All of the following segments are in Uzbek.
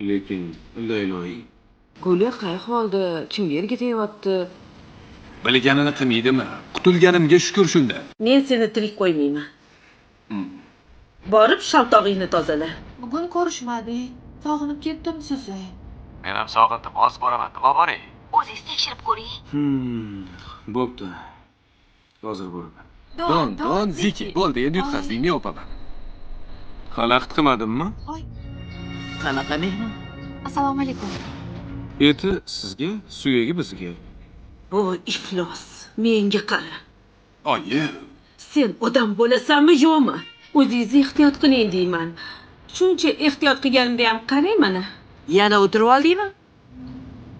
Lekin ilohiy Guli qay holda, kimga ergitayapti? bilganini qilmaydimi? Qutulganimga shukur shunda. Men seni tirik qo'ymayman. Borib shaltog'ingni tozala. Bugun ko'rishmadik. Sog'inib ketdim sizni. Men ham sog'indim, hozir boraman. Nima boring? O'zingiz tekshirib ko'ring. Bo'pti. Hozir boraman. Don, Ziki. Bo'ldi, endi yutqazding, men o'paman. Xalaqit qilmadimmi? Qanaqa mehmon? Assalomu alaykum. Eti sizga, suyagi bizga. Voy iflos. Menga qara. Oyi, Sen odam bo'lasanmi yo'qmi? O'zingizni ehtiyot qiling deyman. Shuncha ehtiyot qilganimda ham qarang mana. Yana o'tirib oldingmi?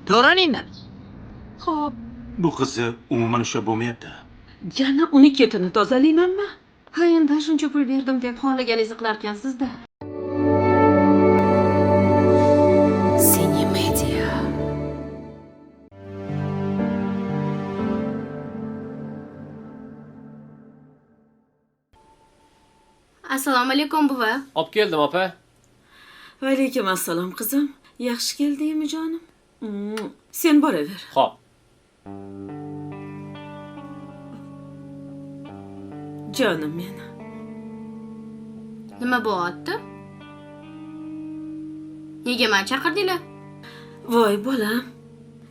To'g'raninglar. Xo'p, Bu qizi umuman ushlab bo'lmayapti. Yana uni ketini tozalaymanmi? Ha, endi shuncha pul berdim deb xohlaganingizni qilarkansiz-da. Media. Assalomu alaykum buva. Olib keldim opa. Va alaykum assalom qizim. Yaxshi keldingmi jonim? Sen boraver. Xo'p. Jonim meni. Nima bo'lyapti? Nega meni chaqirdinglar? Voy bolam.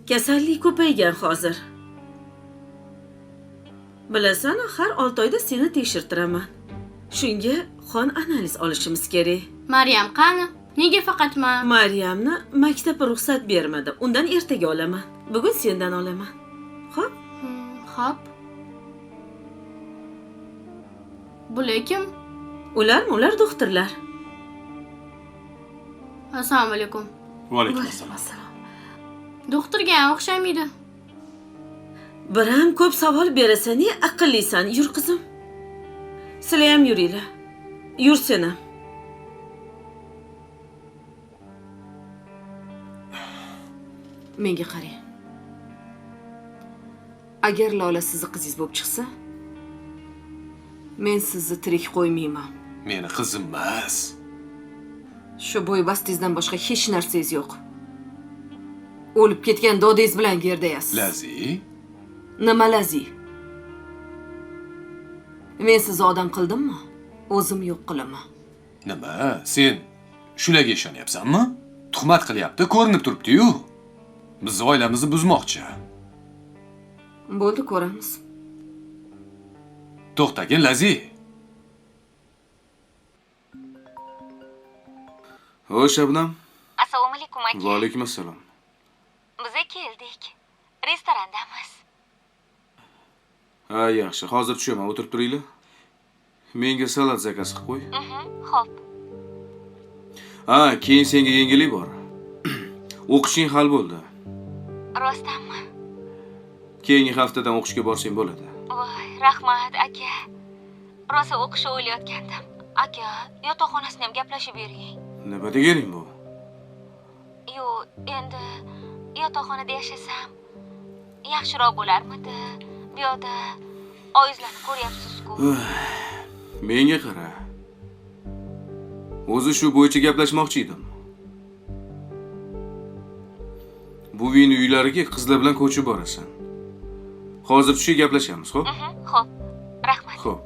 Kasallik ko'paygan hozir. Bilasan, har 6 oyda seni tekshirtiraman. Shunga qon analiz olishimiz kerak. Maryam qani? Nega faqat men? Maryamni maktab ruxsat bermadi. Undan ertaga olaman. Bugun sendan olaman. Xo'p? Xo'p. Bular kim? Ular doktorlar. Assalomu alaykum. Va alaykum assalom. Doktorga ham o'xshamaydi. Bir ham ko'p savol berasan, aqllisan. Yur qizim. Sizlar ham yuringlar. Yur sen ham. Menga qarang. Agar Lola sizni qizingiz bo'lib chiqsa, men sizni tirik qo'ymayman. meni qizim emas. Shu bo'ybastingizdan boshqa hech narsangiz yo'q. O'lib ketgan dodingiz bilan gerdayasiz. Lazi, Nima lazi? Men sizni odam qildimmi? O'zim yo'q qilaman. nima? Sen shularga ishonyapsanmi? Tuhmat qilyapti, ko'rinib turibdi-yu. Bizning oilamizni buzmoqchi. Bo'ldi, ko'ramiz. To'xtagin, Lazi. Xo'sh, Shabnam. assalomu alaykum aka. Va alaykum assalom. Biz keldik. Restorandamiz. Ha, yaxshi. Hozir tushaman, o'tirib turinglar. Menga salat zakaz qilib qo'y. Xo'p. Ha, keyin senga yengillik bor. O'qishing hal bo'ldi. Rostdanmi? Keyingi haftadan o'qishga borsang bo'ladi. Voy, rahmat aka. Rosa o'qishni o'ylayotgandim. Aka, yotoqxonasini ham gaplashib bering. Nima deganing bu? Yo'q, endi yotoqxonada yashasam yaxshiroq bo'larmidi? Bu yoqda oyizlarni ko'ryapsiz-ku. Menga qara. O'zi shu bo'yicha gaplashmoqchi edim. Buvingni uylariga qizlar bilan ko'chib borasan. Hozir tushib gaplashamiz, xo'p? Xo'p, rahmat. Xo'p.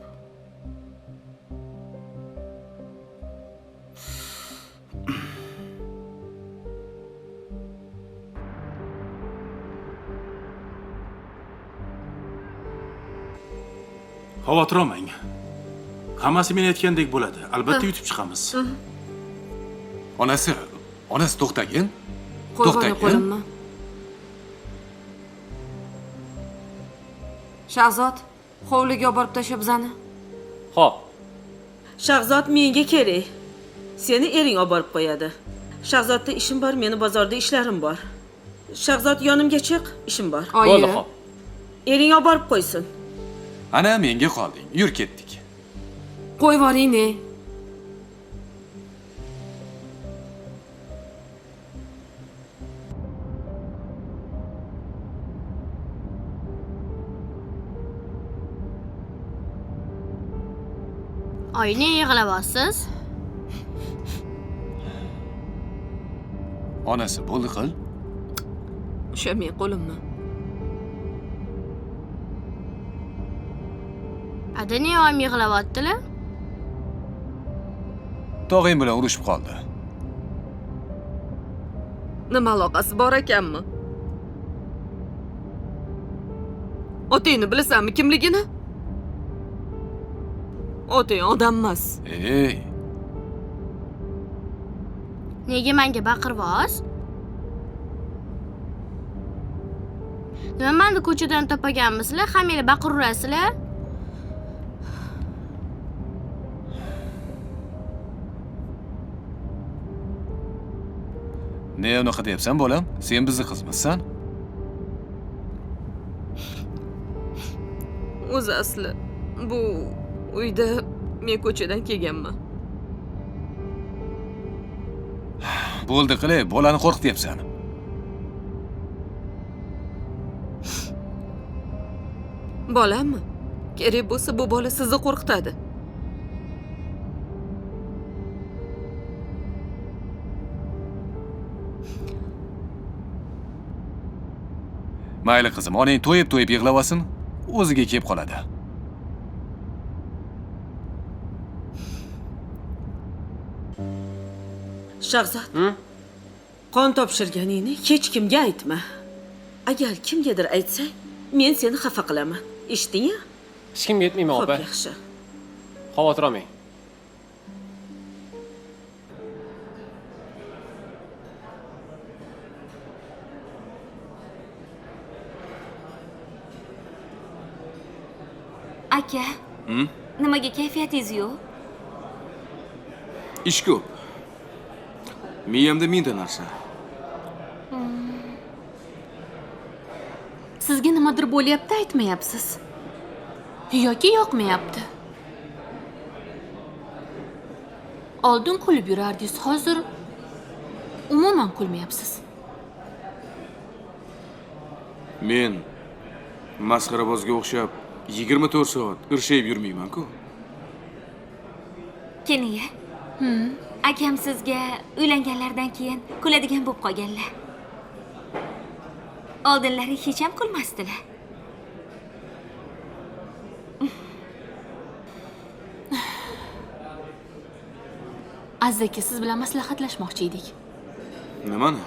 Xavotir olmang. Hammasi men aytgandek bo'ladi. Albatta yutib chiqamiz. Onasi to'xtagin. Qo'yg'oni qo'limni. Shahzod, hovliga olib borib tashlab bizani. Xo'p. Shahzod menga kerak. Seni ering olib borib qo'yadi. Shahzodda ishim bor, meni bozorda ishlarim bor. Shahzod yonimga chiq, ishim bor. Bo'ldi, xo'p. Ering olib borib qo'ysin. Ana menga qolding. Yur ketdik. Qo'yib yuboring-ne. Oyni yig'layapsiz? Onasi bo'ldi qil. O'sha men qo'limmi? Adani oyim yig'layaptilar. Tog'ing bilan urushib qoldi. Nima aloqasi bor ekanmi? Otangni bilasanmi kimligini? Otang odam emas. Ey, Nega menga baqirvoz? Nima meni ko'chadan topaganmisizlar? Hammanglar baqiraverasizlar. ne unaqa deyapsan bolam? Sen bizni qizmizsan? O'zi asli bu uyda men ko'chadan kelganman. Bo'ldi qilay, bolani qo'rqityapsan. Bolammi? Kerak bo'lsa bu bola sizni qo'rqitadi. Mayli qizim, onang to'yib yig'lavasin, o'ziga kelib qoladi. Shahzod. Qon topshirganingni hech kimga aytma. Agar kimgadir aytsang, men seni xafa qilaman. Eshitdingmi? Hech kimga yetmayman, Xo'p, opa. yaxshi. Xavotir olmang. Aka, nimaga kayfiyatingiz yo'q? Ish ko'p. Miyamda mingta narsa. Sizga nimadir bo'lyapti, aytmayapsiz. Yoki yoqmayapti. Oldin kulib yurardingiz, hozir umuman kulmayapsiz. Men masxarabozga o'xshab 24 soat irshayib yurmayman-ku. Keniya. Akam sizga uylanganlardan keyin kuladigan bo'lib qolganlar. Oldinlari hech ham kulmasdilar. Aziz aka, siz bilan maslahatlashmoqchi edik. Nimani?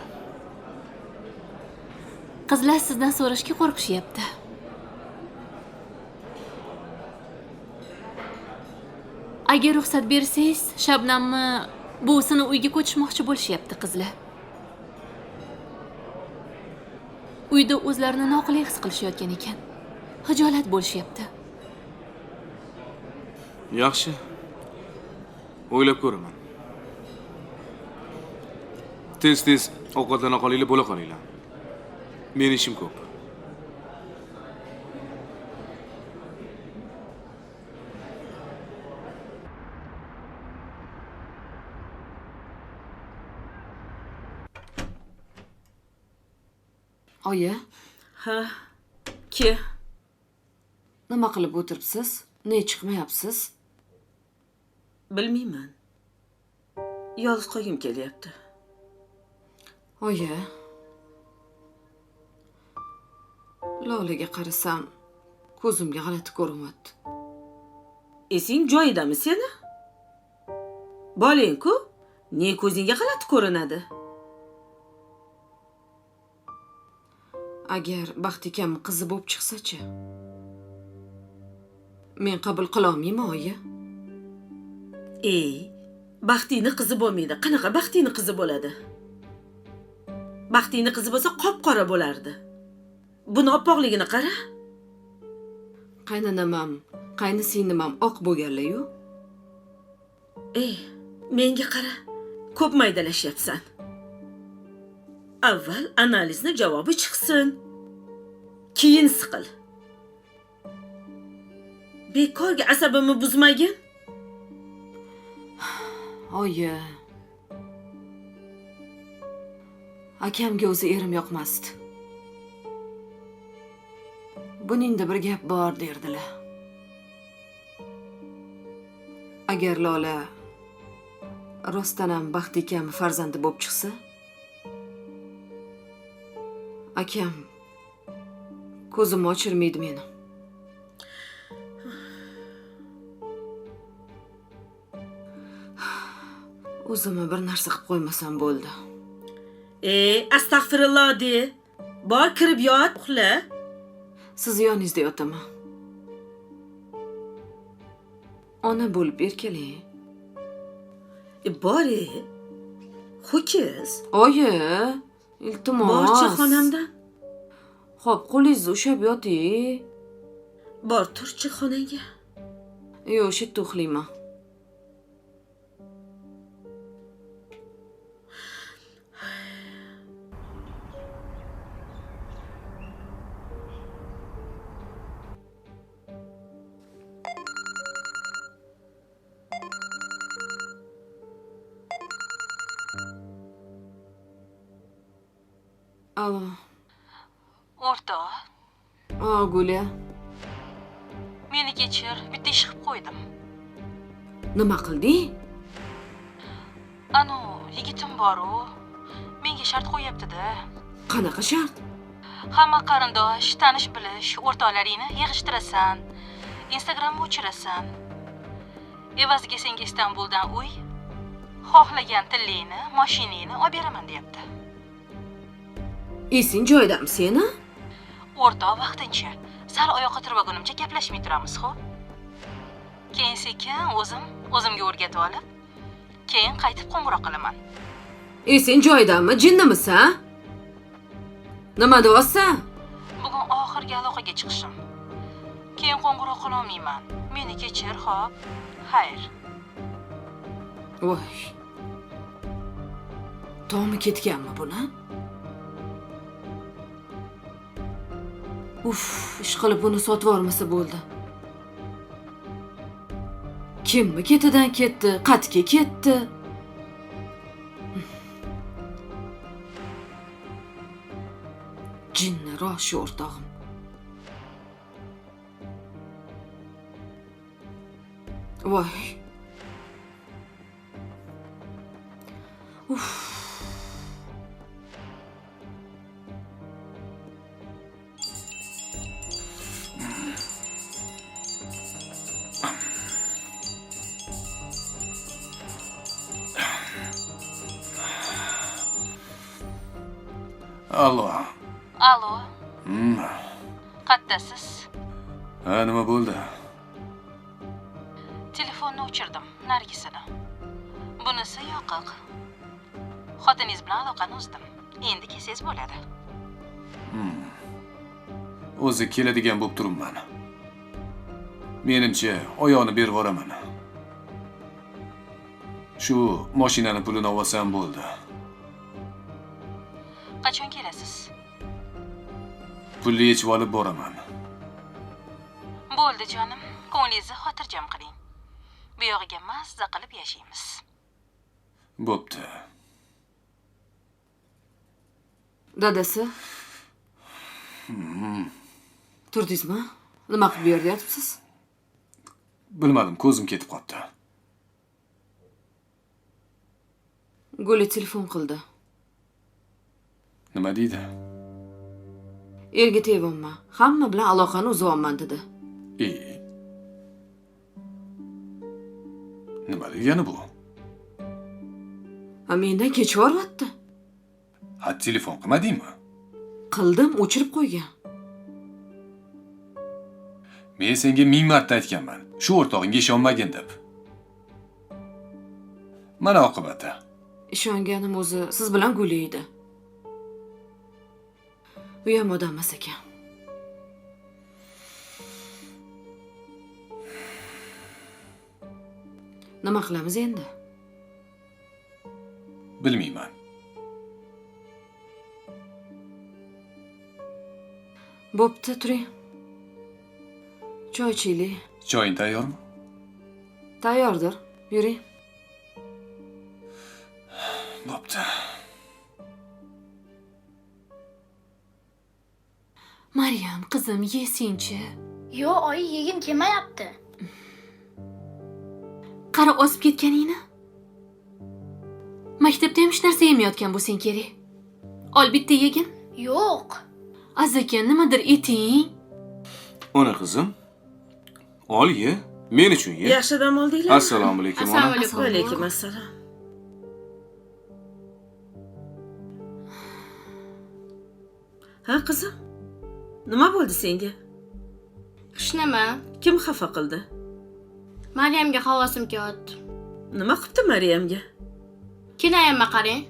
Qizlar sizdan so'rashga qo'rqishyapti. Agar ruxsat bersangiz, Shabnamni buvisini uyga ko'chirmoqchi bo'lishyapti qizlar. Uyda o'zlarini noqulay his qilishayotgan ekan. Hijolat bo'lishyapti. Yaxshi. O'ylab ko'raman. Tez ovqatlana qolinglar, bo'la qolinglar. Men ishim ko'p. Oyi, Ha, ke. nima qilib o'tiribsiz? Ne chiqmayapsiz? Bilmayman. Yolg'iz qolgim kelyapti. Oyi, Lolaga qarasam, ko'zimga g'alati ko'rinyapti. Esing joyidami seni? Boling-ku, ne ko'zingga g'alati ko'rinadi? Agar Baxtikam qizi bo'lib chiqsa-chi? Men qabul qila olmayman, oyi. Baxtini qizi bo'lmaydi. Qanaqa Baxtini qizi bo'ladi? Baxtini qizi bo'lsa qop-qora bo'lardi. Buni oppoqligini qara. Qaynanam, qaynisinim ham oq bo'lganlar-yu. Menga qara. Ko'p maydalashyapsan. Avval analizni javobi chiqsin. Keyin siqil. Bekorga asabimni buzmagin. Oyi. Akamga o'zi erim yoqmasdi. Buningda bir gap bor derdilar. Agar Lola rostdan ham Baxtikam farzandi bo'lib chiqsa, Akam ko'zimni ochirmaydi meni. O'zimni bir narsa qilib qo'ymasam bo'ldi. Astag'firulloh de. Bor kirib yot, uxla. Siz yoningizda yotaman. Ona bo'lib erkalang. Bor. Ho'kiz. Oyi, iltimos. Borchi xonamda. Xo'p, qo'lingizni ushlab yoting. Bor turchi xonaga. Yo'q, shu yerda uxlayman. Alo. O'rtoq, Gulya. meni kechir, bitta ish qilib qo'ydim. Nima qilding? Anu, yigitim bor-u, menga shart qo'yapti-da. Qanaqa shart? Hamma qarindosh, tanish bilish, o'rtoqlaringni yig'ishtirasan, Instagramni o'chirasan. Evaziga senga Istanbuldan uy, xohlagan tillingni, mashinangni olib beraman deyapti. Esing joyidami seni? O'rtoq vaqtincha, sal oyoqqa turmagunimcha gaplashmay turamiz, xo'p? Keyin sekin o'zimga o'rgatib olib, keyin qaytib qo'ng'iroq qilaman. Esing joyidami? Jinnimisan? Nima deyapsan? Bugun oxirgi aloqaga chiqishim. Keyin qo'ng'iroq qila olmayman. Meni kechir, xo'p? Xayr. Voy. Tomi ketganmi buni? Ish qilib buni sotib yormasa bo'ldi. Kimmi ketidan ketdi, qatga ketdi. Jinniroq shu o'rtog'im. Voy. Allo. Alo, qaddasiz? Ha, nima bo'ldi? Telefonni o'chirdim, Nargisadan. Bunisi yoqiq. Xotiningiz bilan aloqani uzdim. Endi kelsangiz bo'ladi. O'zi keladigan bo'lib turibman. Menimcha, oyoqni berib yuboraman. Shu mashinani pulini olsam bo'ldi. Qachon kelasiz? Pulni yechib olib boraman. Bo'ldi jonim, ko'nglingizni xotirjam qiling. Bu yog'iga mazza qilib yashaymiz. Bo'pti. Dadasi? Turdingizmi? Nima qilib bu yerda yotibsiz? Bilmadim, ko'zim ketib qoldi. Guli telefon qildi. Nima deydi? Erga teg'onman. Hamma bilan aloqani uzyapman dedi. Nima degani bu? Mendan kechib yuboryapti. Ha, telefon qilmadingmi? Qildim, o'chirib qo'ygan. Men senga 1000 marta aytganman. Shu o'rtog'ingga ishonmagin deb. Mana oqibati. Ishonganim o'zi siz bilan Guli edi. U ham odam emas ekan. Nima qilamiz endi? Bilmayman. Bo'pti, turing. Choy ichaylik. Choying tayyormi? Tayyordir. Yuring. Bo'pti. Maryam, qizim, yesinchi. Yo, oyi, yegim kelmayapti. Qara osib ketganingni. Maktabda ham hech narsa yemayotgan bo'lsang kerak. Ol bitta yegin. Yo'q. Azakan, nimadir eting. Ona qizim. Ol ye. Men uchun ye. Yaxshi dam oldinglar? Assalomu alaykum ona. Assalomu alaykum. Va alaykum assalom. Ha qizim? Nima bo'ldi senga? Hech nima. Kim xafa qildi? Maryamga havosim ketdi. Nima qilibdi Maryamga? Kinayamma qarang.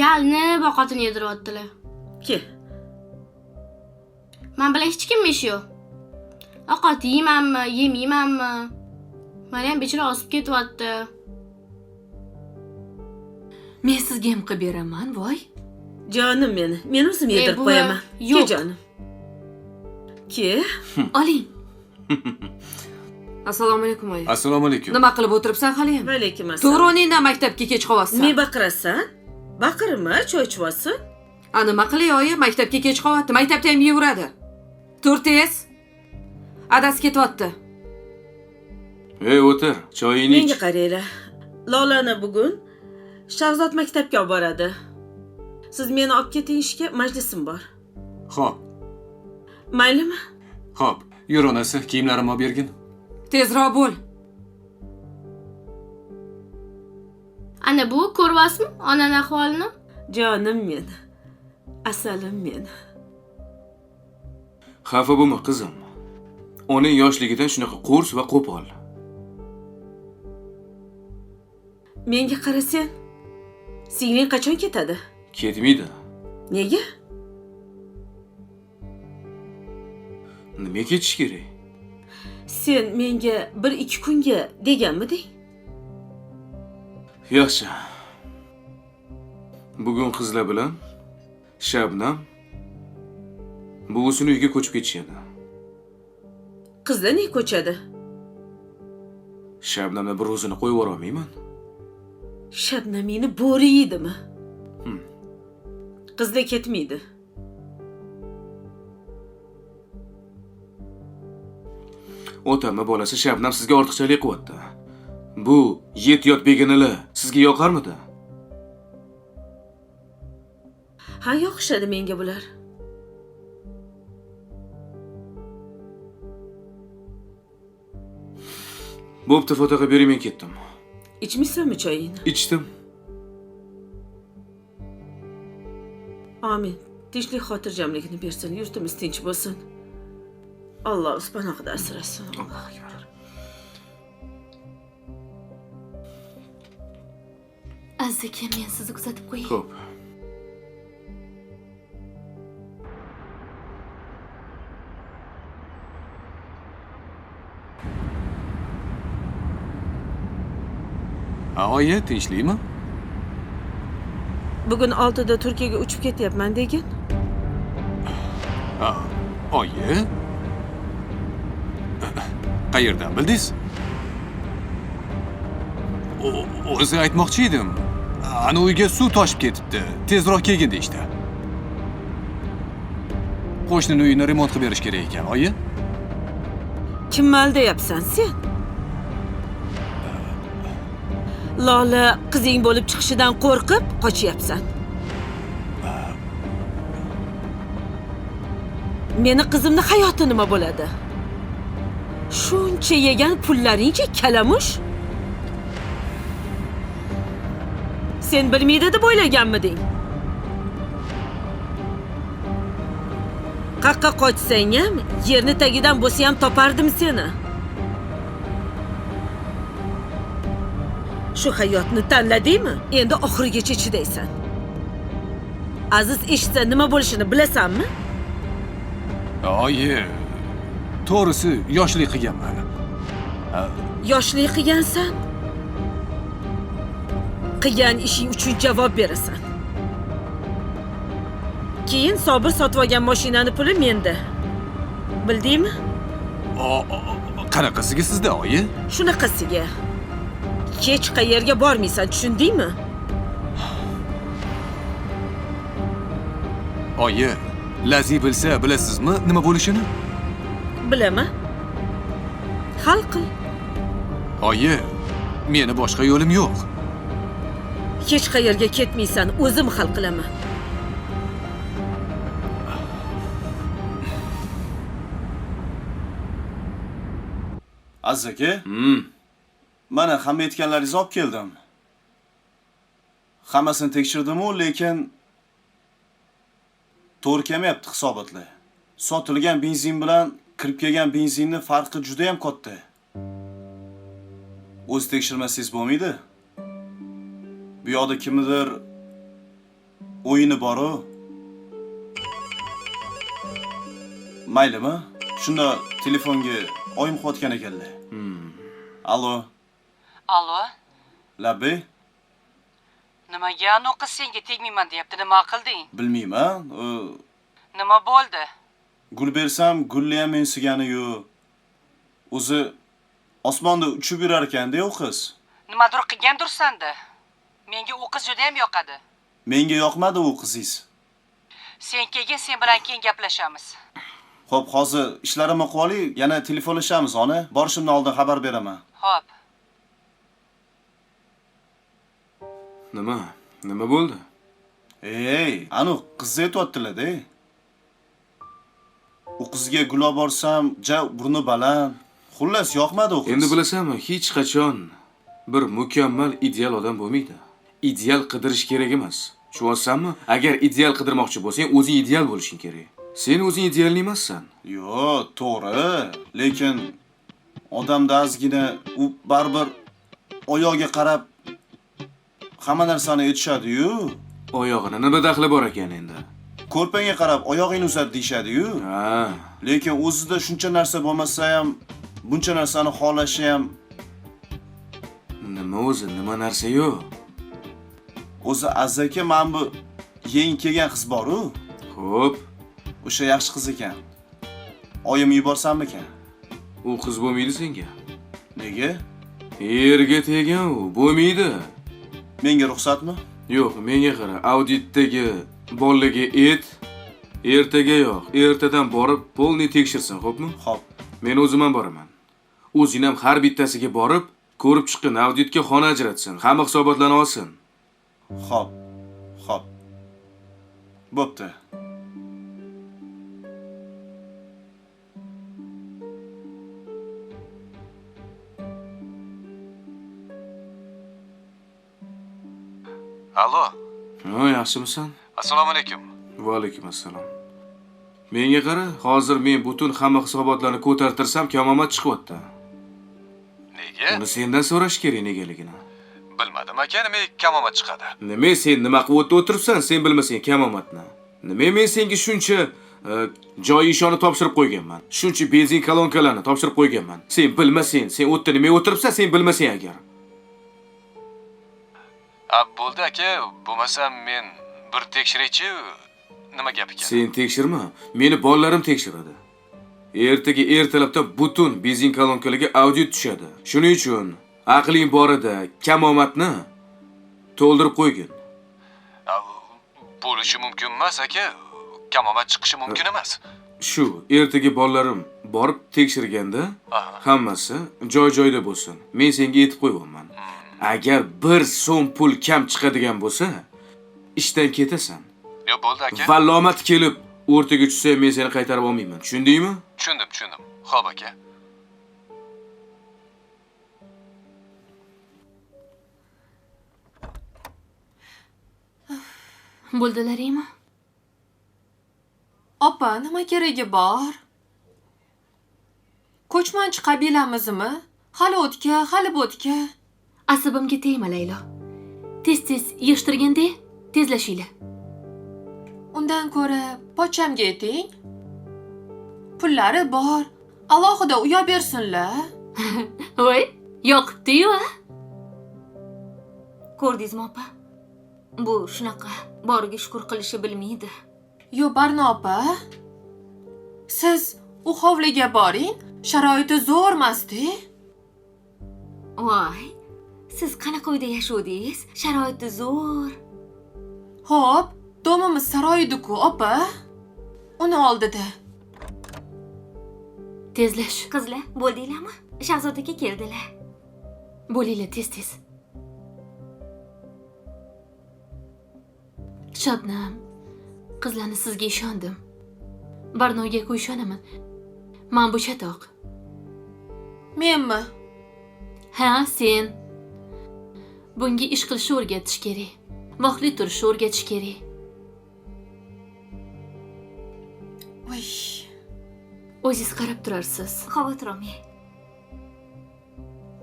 Yalni ovqatini yediryaptilar. Ke. Men bilan hech kim ish yo'q. Ovqat yeymanmi, yemaymanmi? Maryam bechora osib ketyapti. Men sizga ham qilib beraman, voy. Jonim meni. Men o'zim yedirib buvi, qo'yaman. Ke yo'q. jonim. Ke. Oling. Assalomu alaykum, oyi. Assalomu alaykum. Nima qilib o'tiribsan hali ham? Va alaykum assalom. To'g'ri o'rningdan maktabga kech qolyapsan. Me baqirasan? Baqirma, choy ichvosin. Nima qilay, oyi? Maktabga kech qolyapti. Maktabda ham yeyveradi. Tur tez. Adasi ketyapti. Ey, o'tir. Choyingni Menga ich. qaranglar. Lolani bugun Shahzod maktabga olib boradi. Siz meni olib keting ishga, majlisim bor. Xo'p, Maylimi? xo'p. Yur onasi, kiyimlarimni olib bergin. Tezroq bo'l. Ana bu ko'ryapsizmi onaning ahvolini? Jonim meni. Asalim meni. Xafa bo'lma qizim. Oning yoshligidan shunaqa qo'rs va qo'pol. Menga qarasang, singling qachon ketadi? Ketmaydi. Nega? Nima ketish kerak? Sen menga 1-2 kunga deganmiding? Yaxshi. Bugun qizlar bilan Shabnam buvisining uyiga ko'chib ketishadi. Qizlar ne ko'chadi? Shabnamni bir o'zini qo'yib yubora olmayman. Shabnamini bo'ri yeydimi? Qizlar ketmaydi. Otamni bolasi Shabnam sizga ortiqchalik qilyapti. Bu yet-yot begonalar sizga yoqarmidi? Ha, yoqishadi menga bular. Bo'pti, fotoga bering, men ketdim. Ichmaysanmi choyingni? Ichdim. Amin. Tinchlik xotirjamligini bersin, yurtimiz tinch bo'lsin. Alloh o'z panohida asrasin. Allohu akbar. Azakan, men sizni kuzatib qo'yay. Xo'p. Oyi, tinchlikmi? Bugun 6da Turkiyaga uchib ketyapman degan. Oyi. Qayerdan bildingiz? O'zi aytmoqchi edim. Ana uyga suv toshib ketibdi. Tezroq kelgin deyishdi. Qo'shnining uyini remont qilib berish kerak ekan, oyi. Kimni aldayapsan sen? Lola qizing bo'lib chiqishidan qo'rqib qochyapsan. Meni qizimni hayoti nima bo'ladi? Shuncha yegan pullaringcha kalamush? Sen bilmaydi deb o'ylaganmiding? Qaqqa qochsang ham, yerni tagidan bo'lsa ham topardim seni. Shu hayotni tanladingmi? Endi oxirigacha chidaysan. Aziz eshitsa nima bo'lishini bilasanmi? Oyi, to'g'risi yoshlik qilganman. Yoshlik qilgansan. Qilgan ishing uchun javob berasan. Keyin Sobir sotib olgan mashinani puli menda. Bildingmi? Qanaqasiga sizda, oyi? Shunaqasiga. Hech qayerga bormaysan, tushundingmi? Oyi, lazi bilsa bilasizmi nima bo'lishini? Bilaman. Hal qil. Oyi, meni boshqa yo'lim yo'q. Hech qayerga ketmaysan, o'zim hal qilaman. Aziz aka, Hmm. mana hamma aytganlaringizni olib keldim. Hammasini tekshirdim-u, lekin to'g'ri kelmayapti hisobotlar. Sotilgan benzin bilan kirib kelgan benzinning farqi juda ham katta. O'z tekshirmasangiz bo'lmaydi. Bu yoqda kimnidir o'yini bor-u. Maylimi? Shunda telefonga oyim qilayotgan ekanlar. Allo, Allo, Labbi, nimaga anu qiz senga tegmayman deyapti, nima qilding? bilmayman. Nima bo'ldi? Gul bersam, gulni ham mensigani-yu. O'zi osmonda uchib yurar ekan-da u qiz. Nimadir qilgandirsan-da. Menga u qiz juda ham yoqadi. Menga yoqmadi u qizingiz. Sen kelgin, sen bilan keyin gaplashamiz. Xo'p, hozir ishlarimni qilib olay, yana telefonlashamiz, ona. Borishimdan oldin xabar beraman. Xo'p. Nima bo'ldi? Ey, anu qizni aytayotdilar-da. U qizga gul olib borsam, burni baland. Xullas yoqmadi u qiz. Endi bilasanmi, hech qachon bir mukammal ideal odam bo'lmaydi. Ideal qidirish kerak emas. Tushunyapsanmi? Agar ideal qidirmoqchi bo'lsang, o'zing ideal bo'lishing kerak. Sen o'zing ideal emassan. Yo'q, to'g'ri. Lekin odamda ozgina u baribir oyog'iga qarab hamma narsani aytishadi-yu. Oyog'ini nima daxli bor ekan endi? Ko'rpangga qarab oyog'ingni uzat deyshadi-yu. Ha. Lekin o'zida shuncha narsa bo'lmasa ham, buncha narsani xohlashi ham Nima o'zi, nima narsa yo'q? o'zi Azaka men bu yeng kelgan qiz bor-u. Xo'p, O'sha yaxshi qiz ekan. Oyim yuborsammikan? u qiz bo'lmaydi senga. Nega? Yerga tegan u, bo'lmaydi. Menga ruxsatmi? Yo'q, menga qara, auditdagi bolaga ertaga yo'q, ertadan borib polni tekshirsin, xo'pmi? Xo'p. Men o'zim ham boraman. O'zing ham har bittasiga borib, ko'rib chiqqin, auditga xona ajratsin, hamma hisobotlarni olsin. Xo'p. Xo'p. Bo'pti. Allo, Ha, yaxshimisan? assalomu alaykum. Va alaykum assalom. Menga qara, hozir men butun hamma hisobotlarni ko'tartirsam, kamomad chiqyapti. Nega? Uni sendan so'rash kerak negaligini. Bilmadim aka, nima kamomad chiqadi? Nima sen nima qilib o'tiribsan, sen bilmasang kamomadni. Nima men senga shuncha joy ishoni topshirib qo'yganman. Shuncha benzin kolonkalarni topshirib qo'yganman. Sen bilmasang, sen o'tda nima o'tiribsan, sen bilmasang agar. Bo'ldi aka, bo'lmasa men bir tekshiraychi, nima gap ekan? Sen tekshirma, meni bolalarim tekshiradi. Ertaga ertalabdan butun benzin kolonkalarga audit tushadi. Shuning uchun aqling borida kamomadni to'ldirib qo'ygin. Bo'lishi mumkin emas aka. Kamomad chiqishi mumkin emas. Shu, ertaga bolalarim borib tekshirganda hammasi joy-joyida bo'lsin. Men senga aytib qo'yibman. Agar 1 so'm pul kam chiqadigan bo'lsa, ishdan ketasan. Yo'q, bo'ldi aka. Vallomat kelib, o'rtaga tushsa, men seni qaytarib olmayman. Tushundingmi? Tushundim. Xo'p aka. Bo'ldilaringmi? Opa, nima keragi bor? Ko'chmanchi qabilamizmi? Hali o'tga, hali bo'tga. Asabimga tegma Laylo. Tez-tez yig'ishtirganda tezlashinglar. Undan ko'ra pochchamga ayting. Pullari bor. Alohida uyab bersinlar. Voy, yoqibdi-yu, a? Ko'rdingizmi, opa? Bu shunaqa boriga shukr qilishi bilmaydi. Yo, Barno opa. Siz u hovliga boring. Sharoiti zo'rmas-da. Voy, siz qanaqa uyda yashardingiz? Sharoiti zo'r. Xo'p, domimiz saroyida-ku, opa. Uni oldida. Tezlash. Qizlar, bo'ldinglarmi? Shahzodaga keldilar. Bo'linglar tez-tez. Shabnam, qizlarni sizga ishondim. Barnoga ishonaman. Men bu chatoq. Menmi? Ha, sen. Bunga ish qilishni o'rgatish kerak. Vaqtli turishni o'rgatish kerak. Voy. O'zingiz qarab turarsiz. Xavotir olmang.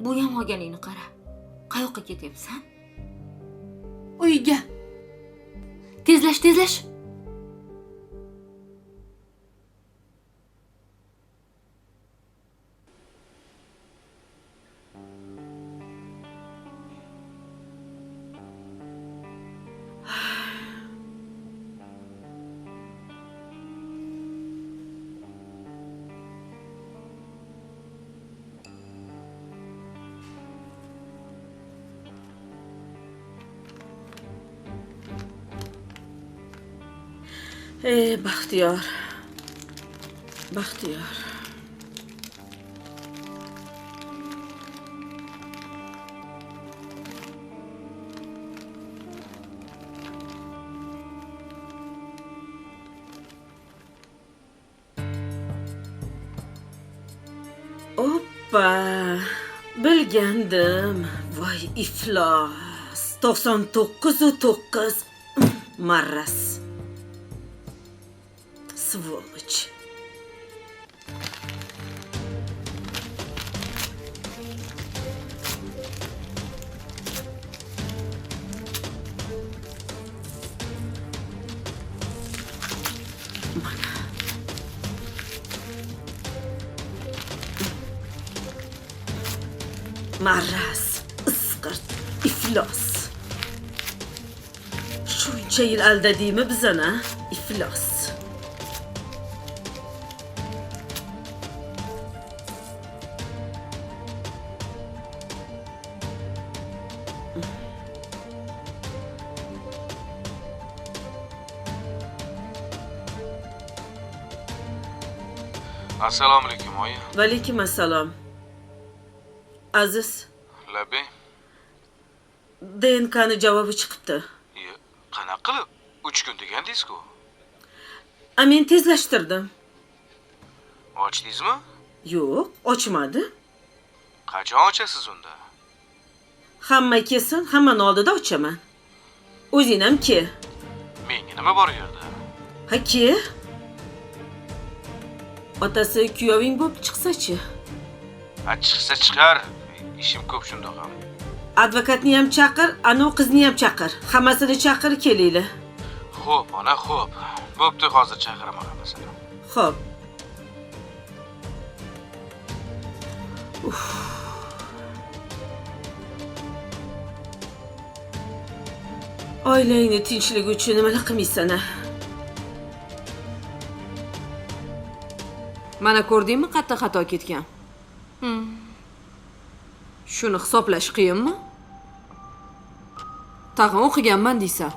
Bu ham olganingni qara. Qayoqqa ketyapsan? Uyga. Tezlash. Ey Baxtiyor. Oppa. Bilgandim. Voy iflos. 99 marras. Сволочь. Marras, isqirt, iflos. Shuncha yil aldadingmi bizani? Iflos. Assalomu alaykum, oyi. Va alaykum assalom. Aziz, Labi? DNKni javobi chiqibdi. Qanaqa qilib? 3 kun degandingiz-ku. Men tezlashtirdim. Ochdingizmi? Yo'q, ochmadi. Qachon ochasiz unda? Hamma kelsin, hammani oldida ochaman. O'zing ham ke. Menga nima bor u yerda? Ha ke. Otasi kuyoving bo'lib chiqsa-chi? Ha, chiqsa chiqar. Ishim ko'p shundoq ham. Advokatni ham chaqir, anu qizni ham chaqir. Hammasini chaqir kelinglar. Xo'p, ona, xo'p. Bo'pti, hozir chaqiraman hammasini. Xo'p. Oilangni tinchligi uchun nimalar qilmaysan-a? Mana ko'rdingmi, qatta xato ketgan. Shuni hisoblash qiyinmi? Tag'in o'qiganman deysan.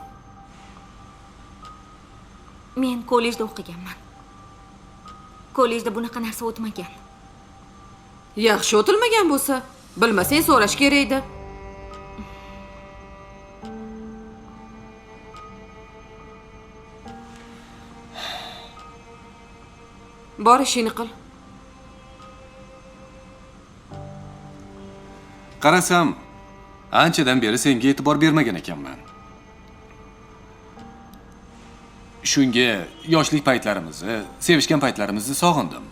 Men kollejda o'qiganman. Kollejda bunaqa narsa o'tmagan. Yaxshi o'tilmagan bo'lsa, bilmasang so'rash kerak edi. Bor ishingni qil. Qarasam, anchadan beri senga e'tibor bermagan ekanman. Shunga yoshlik paytlarimizni, sevishgan paytlarimizni sog'indim.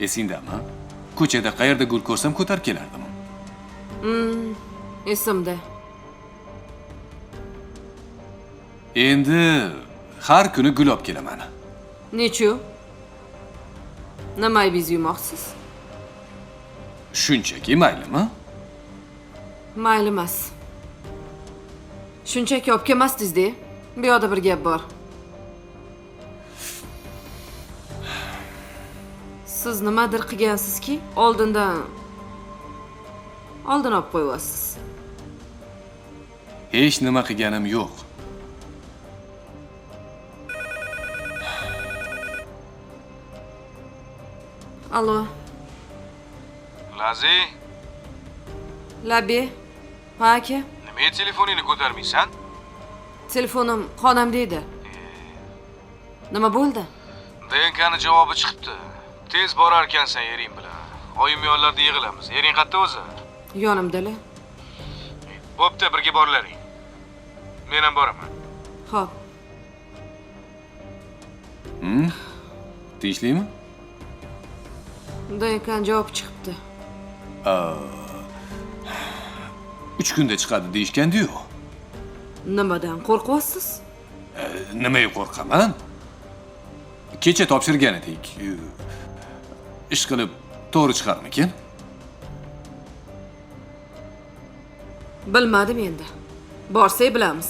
Esingdami? Ko'chada qayerda gul ko'rsam ko'tarib kelardim. Esimda. Endi har kuni gul olib kelaman. Nechu? Nima aybingiz yumoqsiz? Shunchaki maylimi? Mayli emas. Shunchaki olib kelmasdingiz-da. Bu yoqda bir gap bor. Siz nimadir qilgansizki, oldin olib qo'yasiz. Hech nima qilganim yo'q. Alo. Lazi, Labi. Ha aka. nimaga telefoningni ko'tarmaysan? Telefonim xonamda edi. Nima bo'ldi? DNKni javobi chiqibdi. Tez borar ekansan ering bilan. oyim yonlarda yig'ilamiz. Ering qayerda o'zi? Yonimdalar. Bo'pti, birga borlaring. Men ham boraman. Xo'p. Tegishlikmi? Unday ekan javob chiqibdi. 3 kunda chiqadi deyishgandi-yu. Nimadan qo'rqyapsiz? Nimaga qo'rqaman? Kecha topshirgan edik. Ish qilib to'g'ri chiqarmikin? Bilmadim endi. Borsak bilamiz.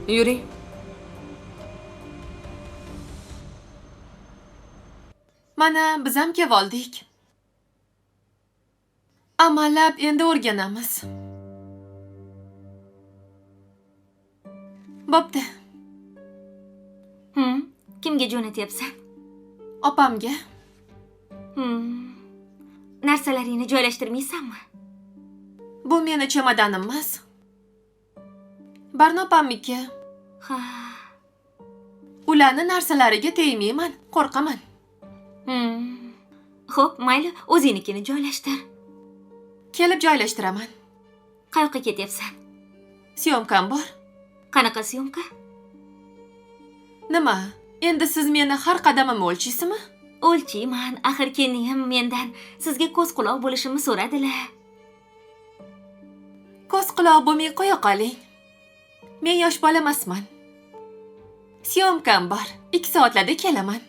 Yuring. Mana biz ham keldik. Amallab endi o'rganamiz. Bo'pti. Kimga jo'natyapsan? Opamga. Narsalaringni joylashtirmaysanmi? Bu meni chemodanim emas. Barnopamniki. Ha. Ularni narsalariga tegmayman, qo'rqaman. Xo'p, mayli, o'zingnikini joylashtir. Kelib joylashtiraman. Qayoqqa ketyapsan? Syomkam bor. Qanaqa syomka? Nima? Endi siz meni har qadamimni o'lchaysizmi? O'lchayman, axir keliniyam mendan sizga ko'z quloq bo'lishimni so'radilar. Ko'z quloq bo'lmay qo'ya qoling. Men yosh bola emasman. Syomkam bor. 2 soatlarda kelaman.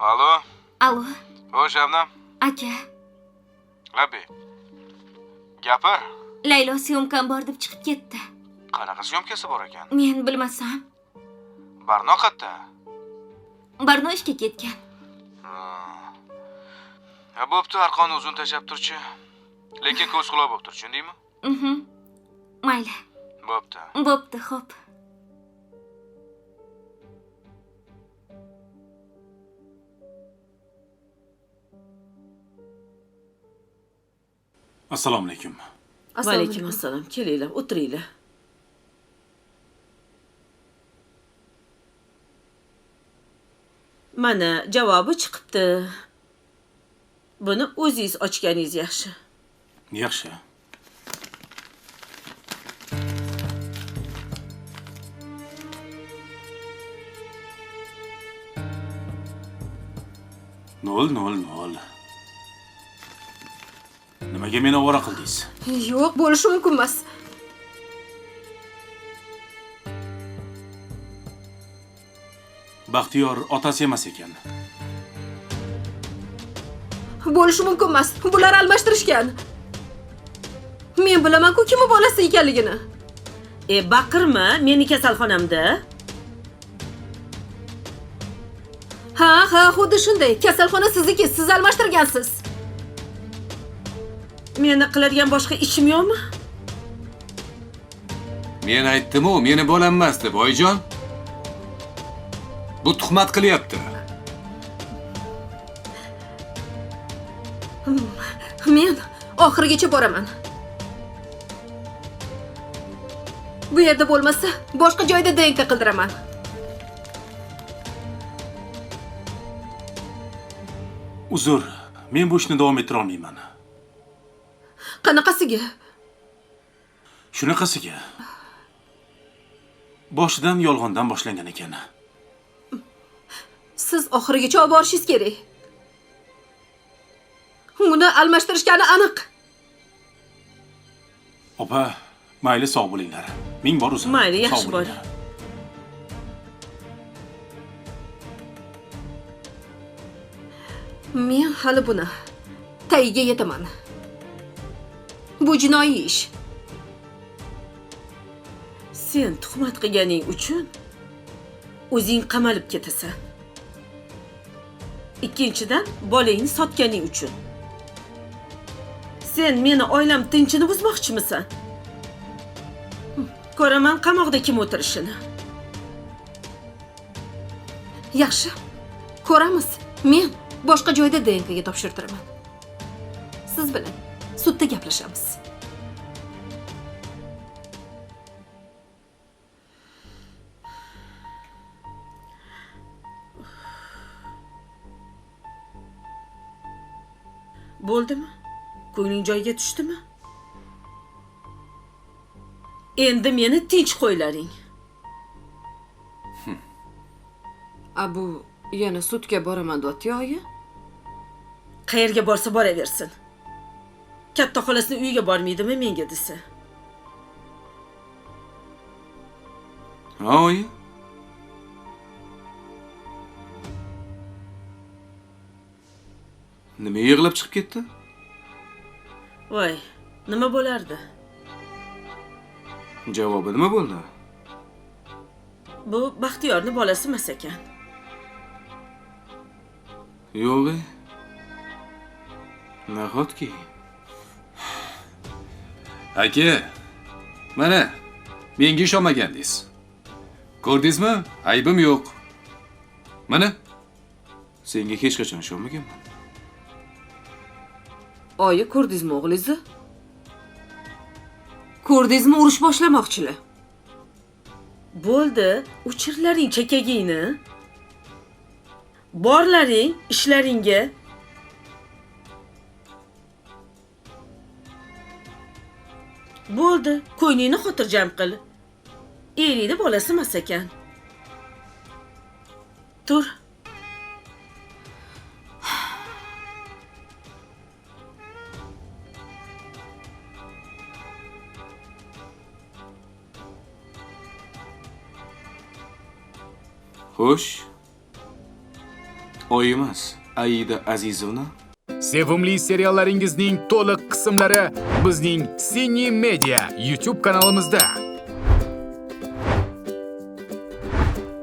Alo. Allo, Xo'sh, Shabnam. aka. Labi. Gapir. Laylo syomkam bor deb chiqib ketdi. Qanaqa syomkasi bor ekan? Men bilmasam. Barno qayerda? Barno ishga ketgan. Bo'pti, arqonni uzun tashab turchi. Lekin ko'z quloq bo'lib tur, tushundingmi? Mayli. Bo'pti. Bo'pti, xo'p. Assalomu alaykum. Va alaykum assalom. Kelinglar, o'tiringlar. Mana javobi chiqibdi. Buni o'zingiz ochganingiz yaxshi. Yaxshi. Nol. Nimaga meni ovora qildingiz? Yo'q, bo'lishi mumkin emas. Baxtiyor otasi emas ekan. Bo'lishi mumkin emas. Bular almashtirishgan. Men bilaman-ku kim bolasi ekanligini. Baqirma, meni kasalxonamda. Ha, xuddi shunday. Kasalxona sizniki, siz almashtirgansiz. Meni qiladigan boshqa ishim yo'qmi? Men aytdim-ku, meni bolam emas deb, oyijon. Bu tuhmat qilyapti. Men oxirigacha boraman. Bu yerda bo'lmasa, boshqa joyda DNK qildiraman. Uzr, men bu ishni davom ettira olmayman. Qanaqasiga? Shunaqasiga. Boshidan yolg'ondan boshlangan ekan. Siz oxirigacha olib borishingiz kerak. Uni almashtirishgani aniq. Opa, mayli sog' bo'linglar. Ming bor uzr. Mayli, yaxshi Sog' bo'l. bo'linglar. Men hali buni tagiga yetaman. Bu jinoiy ish. Sen tuhmat qilganing uchun o'zing qamalib ketasan. Ikkinchidan, bolangni sotganing uchun. Sen meni oilam tinchini buzmoqchimisan? Ko'raman qamoqda kim o'tirishini. Yaxshi. Ko'ramiz. Men boshqa joyda DNKga topshirtiraman. Siz bilan sudda gaplashamiz. Bo'ldimi? Ko'ngling joyiga tushdimi? Endi meni tinch qo'ylaring. Bu yana sudga boraman deyapti oyi. Qayerga borsa boraversin. Katta xolasini uyiga bormaydimi menga desa? Oyi. Nima yig'lab chiqib ketdi? Voy, nima bo'lardi? Javobi nima bo'ldi? Bu Baxtiyorning bolasi emas ekan. Yo'q. Nahotki. Aka, mana menga ishonmagandingiz. Ko'rdingizmi? Aybim yo'q. Mana Senga hech qachon ishonmaganman. Oyi, ko'rdingizmi o'g'lingizni? Ko'rdingizmi, urush boshlamoqchilar. Bo'ldi, uchirlaring chekagingni. Borlaring ishlaringga. Bo'ldi, ko'nglingni xotirjam qil. Elingni bolasi emas ekan. Tur. Xo'sh. Oy emas, Aida Azizovna. Sevimli seriallaringizning to'liq qismlari bizning Cine Media YouTube kanalimizda.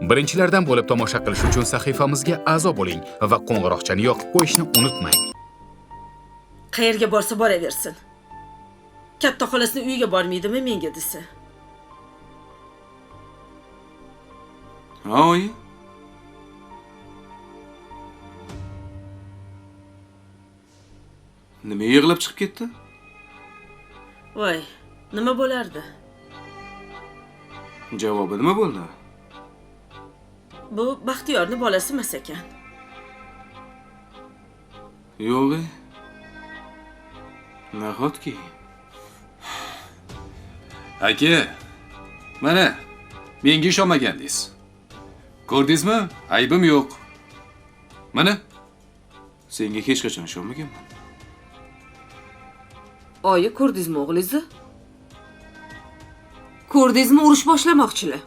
Birinchilardan bo'lib tomosha qilish uchun sahifamizga a'zo bo'ling va qo'ng'iroqchani yoqib qo'yishni unutmang. Qayerga borsa boraversin. Katta xolasini uyiga bormaydimi menga desa? Oyi. Nima yig'lab chiqib ketdi? Voy, nima bo'lardi? Javobi nima bo'ldi? Bu Baxtiyorning bolasi emas ekan. Yo'q. Nahotki. aka, mana menga ishonmagandingiz. Ko'rdingizmi? Aybim yo'q. Mana Senga hech qachon ishonmaganman. Oyi, ko'rdingizmi o'g'lingizni? Ko'rdingizmi, urush boshlamoqchilar.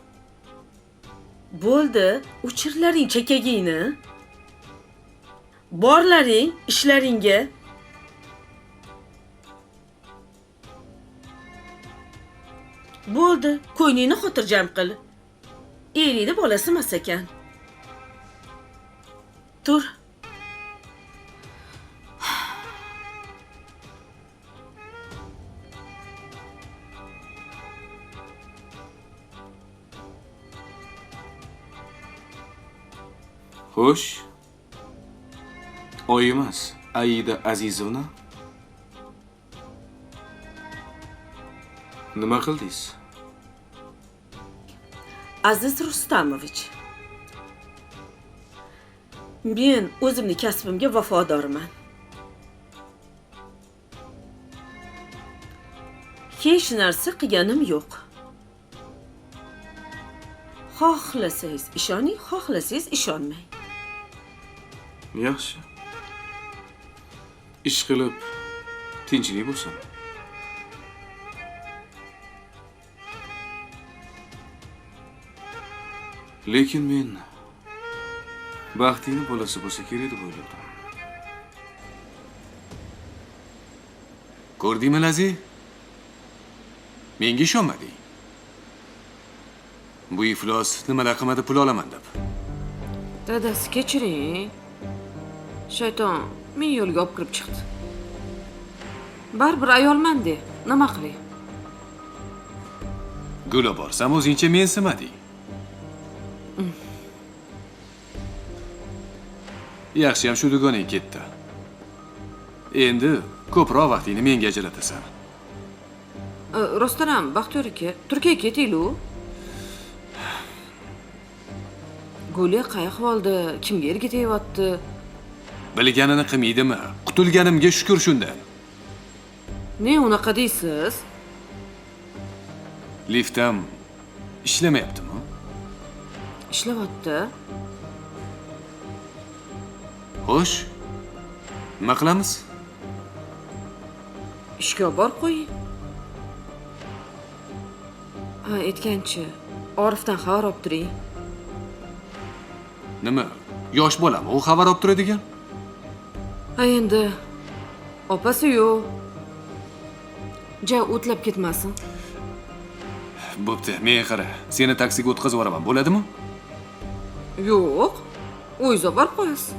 Bo'ldi, uchirlaring chekagingni. Borlaring ishlaringga. Bo'ldi, ko'nglingni xotirjam qil. Elingni bolasi emas ekan. Tur. Xo'sh. Oy emas, Aida Azizovna. Nima qildingiz? Aziz Rustamovich. Men o'zimning kasbimga vafodorman. Hech narsa qilganim yo'q. Xohlasangiz ishoning, xohlasangiz ishonmang. Yaxshi. Ish qilib tinchlik bo'lsin. Lekin men Baxtining bolasi bo'lsa kerak deb o'yladim. ko'rdingmi Lazi? Menga ishonmading. Bu iflos nimalar qilmadi pul olaman deb. Dadasi, kechiring. Shayton men yo'lga olib kirib chiqdi. Baribir ayolman-de, nima qilay? Gula borsam o'zingcha mensimading. Yaxshiyam shu dugonang ketdi. Endi ko'proq vaqtingni menga ajratasan. Rostdan ham Baxtiyor aka, Turkiyaga ketaylik. Guli qay ahvolda, kimga ergitayapti? Bilganini qilmaydimi? Qutulganimga shukr shunda. Ne unaqa deysiz? Liftam ishlamayaptimi? Ishlayapti. Xo'sh. Nima qilamiz? Ishga borib qo'ying. Ha, aytganchi, Orifdan xabar olib turing. Nima? Yosh bolami u xabar olib turadigan? Ha, endi opasi yo'q. Ja o'tlab ketmasin. Bo'pti, men qara. Seni taksiga o'tkazib yuboraman, bo'ladimi? Yo'q. O'zingiz borib qo'yasiz.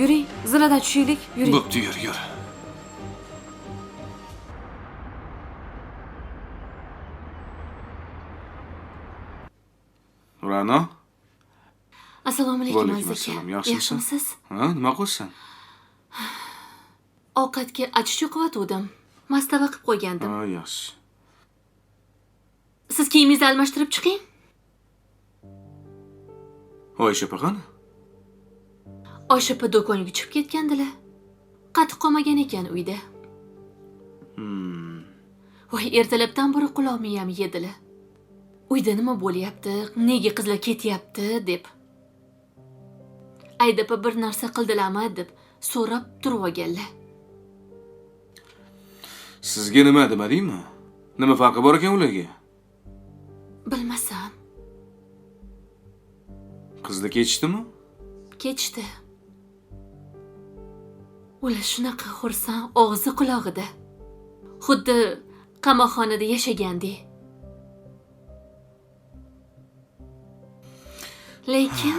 Yuring, zinadan tushaylik, yuring. Bo'pti, yur, yur. Ra'no? Assalomu alaykum Vaalaykum Aziz assalom. aka. Yaxshimisiz? Yaxshimisiz? Ha, nima qilsan? Ovqatga achish yo'qotgandim. Mastava qilib qo'ygandim. Ha, yaxshi. Siz kiyimingizni almashtirib chiqing. Oysha qani? Oysha opa do'konga chiqib ketgandilar. Qatiq qolmagan ekan uyda. Voy, ertalabdan beri quloqni ham yedilar. Uyda nima bo'lyapti, nega qizlar ketyapti deb. Aydapa bir narsa qildilarmi deb so'rab turib olganlar. Sizga nima demadingmi? Nima farqi bor ekan ularga? Bilmasam, Qizlar ketishdimi? ketishdi. Ular shunaqa xursand, og'zi qulog'ida. Xuddi qamoqxonada yashagandek. Lekin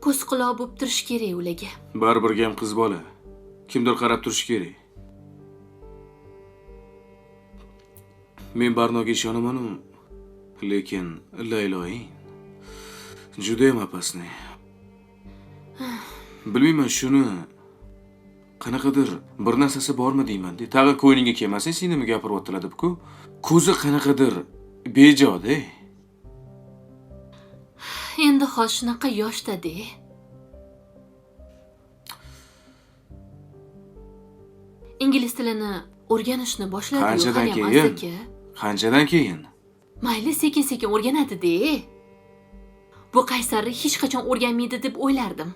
ko'z quloq bo'lib turish kerak ularga. Baribir ham qiz bola. Kimdir qarab turishi kerak. Men Barnoga ishonaman-u, lekin Layloing juda ham apasni. Bilmayman shuni qanaqadir bir narsasi bormi deyman-da. Tag'i ko'ningga kelmasa, sen nima gapiryaptilar deb-ku. Ko'zi qanaqadir bejoda. Endi hozir shunaqa yoshda-da. Ingliz tilini o'rganishni boshladi. Qanchadan keyin? Qanchadan keyin? Mayli, sekin-sekin o'rganadi-da. Bu qaysarni hech qachon o'rganmaydi deb o'ylardim.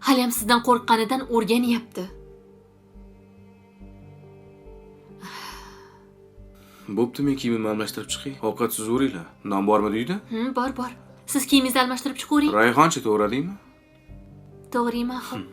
Hali ham sizdan qo'rqqanidan o'rganyapti. Bo'pti, men kiyimimni almashtirib chiqay. Ovqatsiz o'ringlar. Non bormi uyda? Bor. Siz kiyimingizni almashtirib chiqavering. Rayhoncha to'g'radingmi? To'g'rimi, xo'p.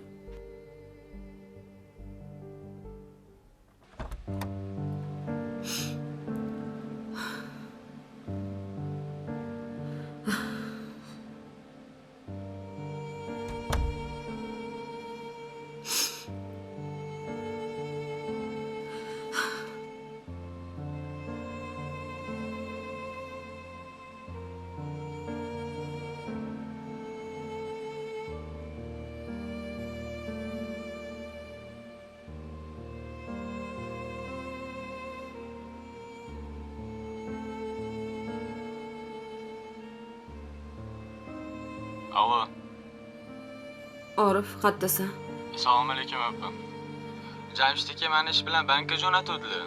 Alo. Orif, qayerdasan? Assalomu alaykum opa. Jamshid aka meni ish bilan bankka jo'natuvdilar.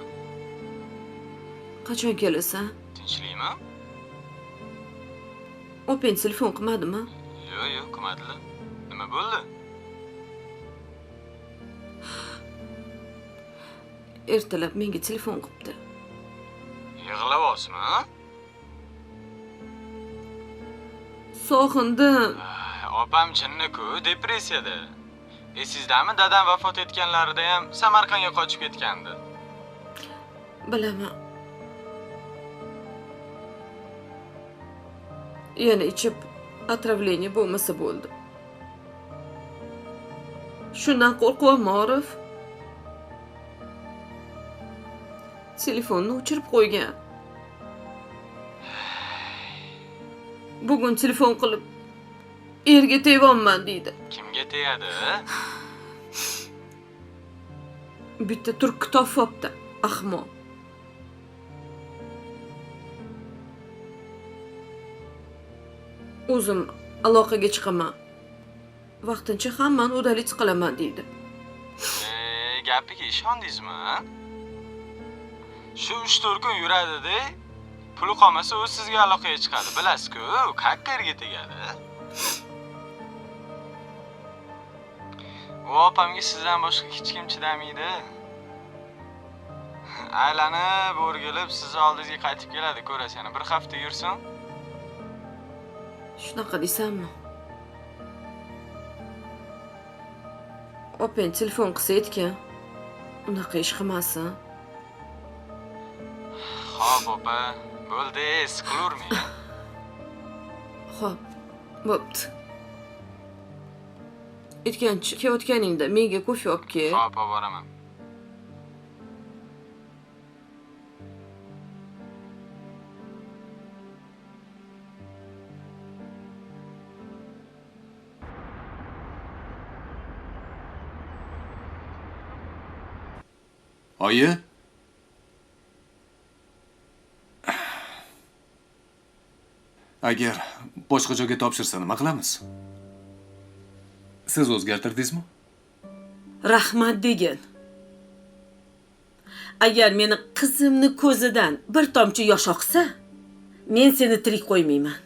Qachon kelasan? Tinchlikmi? Opang telefon qilmadimi? Yo'q, qilmadilar. Nima bo'ldi? Ertalab menga telefon qilibdi. Yig'layapsizmi? Sog'indim. Opam chinni-ku, depressiyada. Esizdami, dadam vafot etganlarida ham Samarqandga qochib ketgandi. Bilaman. Yana ichib отравление bo'lmasa bo'ldi. Shundan qo'rqyapman, Orif. Telefonni o'chirib qo'ygan. Bugun telefon qilib erga teg'onman deydi. Kimga tegadi? Bitta turk kitob olibdi, ahmoq. O'zim aloqaga chiqaman. Vaqtincha hammani udalik qilaman deydi. Gapiga ishondingizmi? Shu 3-4 kun yuradi-da, puli qolmasa u sizga aloqaga chiqadi. Bilasiz-ku, kakkarga tegadi. U opamga sizdan boshqa hech kim chidamaydi. Aylanib, o'rgilib, sizni oldingizga qaytib keladi, ko'rasiz. Yana 1 hafta yursin. Shunaqa deysanmi? Opang telefon qilsa aytgan. Unaqa ish qilmasin. Xo'p, opa, bo'ldi, siqilavermang. Xo'p, bo'pti. Aytgancha, kelayotganingda menga kofe olib kel. Xo'p, olib boraman. Oyi? Agar boshqa joyga topshirsa nima qilamiz? Siz o'zgartirdingizmi? Rahmat degin. Agar meni qizimni ko'zidan bir tomchi yosh oqsa, men seni tirik qo'ymayman.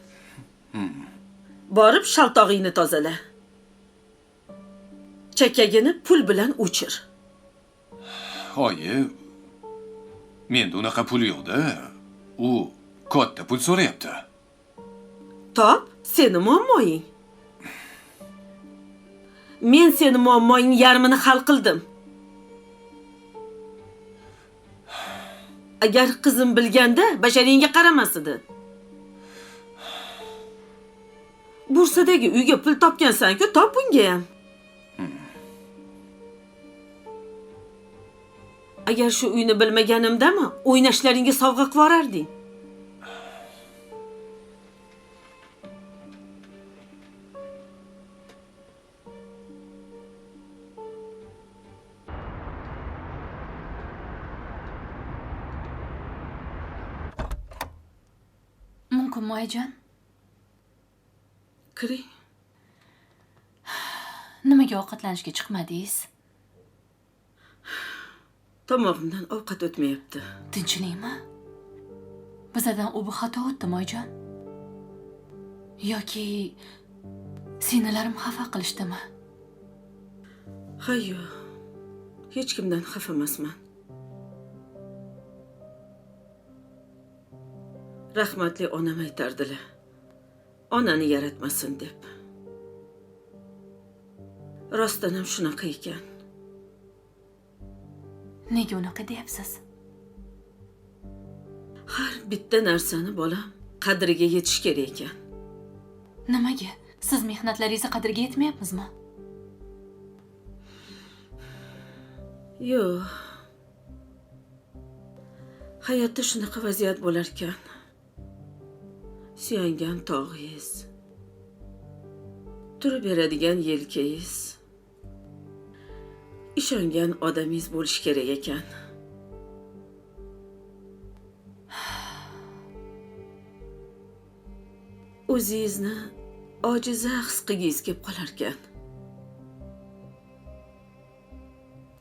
Borib shaltog'ingni tozala. Chakagini pul bilan o'chir. Oyi, menda unaqa pul yo'q-da. U katta pul so'rayapti. Top, seni muammoing. Men seni muammoing yarmini hal qildim. Agar qizim bilganda, basharingga qaramas edi. Bursadagi uyga pul topgansan-ku, top bunga ham. Agar shu uyni bilmaganimdami, o'ynashlaringga sovg'a qilib yorarding. Mumkinmi, oyijon? Kiring. Nimaga ovqatlanishga chiqmadingiz? Tomog'imdan ovqat o'tmayapti. Tinchlikmi? Bizdan u xato o'tdimi, oyijon? Yoki sinalarim xafa qilishdimi? Hayyo. Hech kimdan xafa emasman. Rahmatli onam aytardilar. Onani yaratmasin deb. Rostdan ham shunaqa ekan. Nega unaqa deyapsiz? Har bitta narsani bolam qadriga yetish kerak ekan. Nimaga? Siz mehnatlaringizni qadriga yetmayapmizmi? Yo'q. Hayotda shunaqa vaziyat bo'lar ekan. Suyangan tog'ingiz, turib beradigan yelkangiz, ishongan odamingiz bo'lish kerak ekan. O'zingizni ojiza his qilgingiz kelib qolar ekan.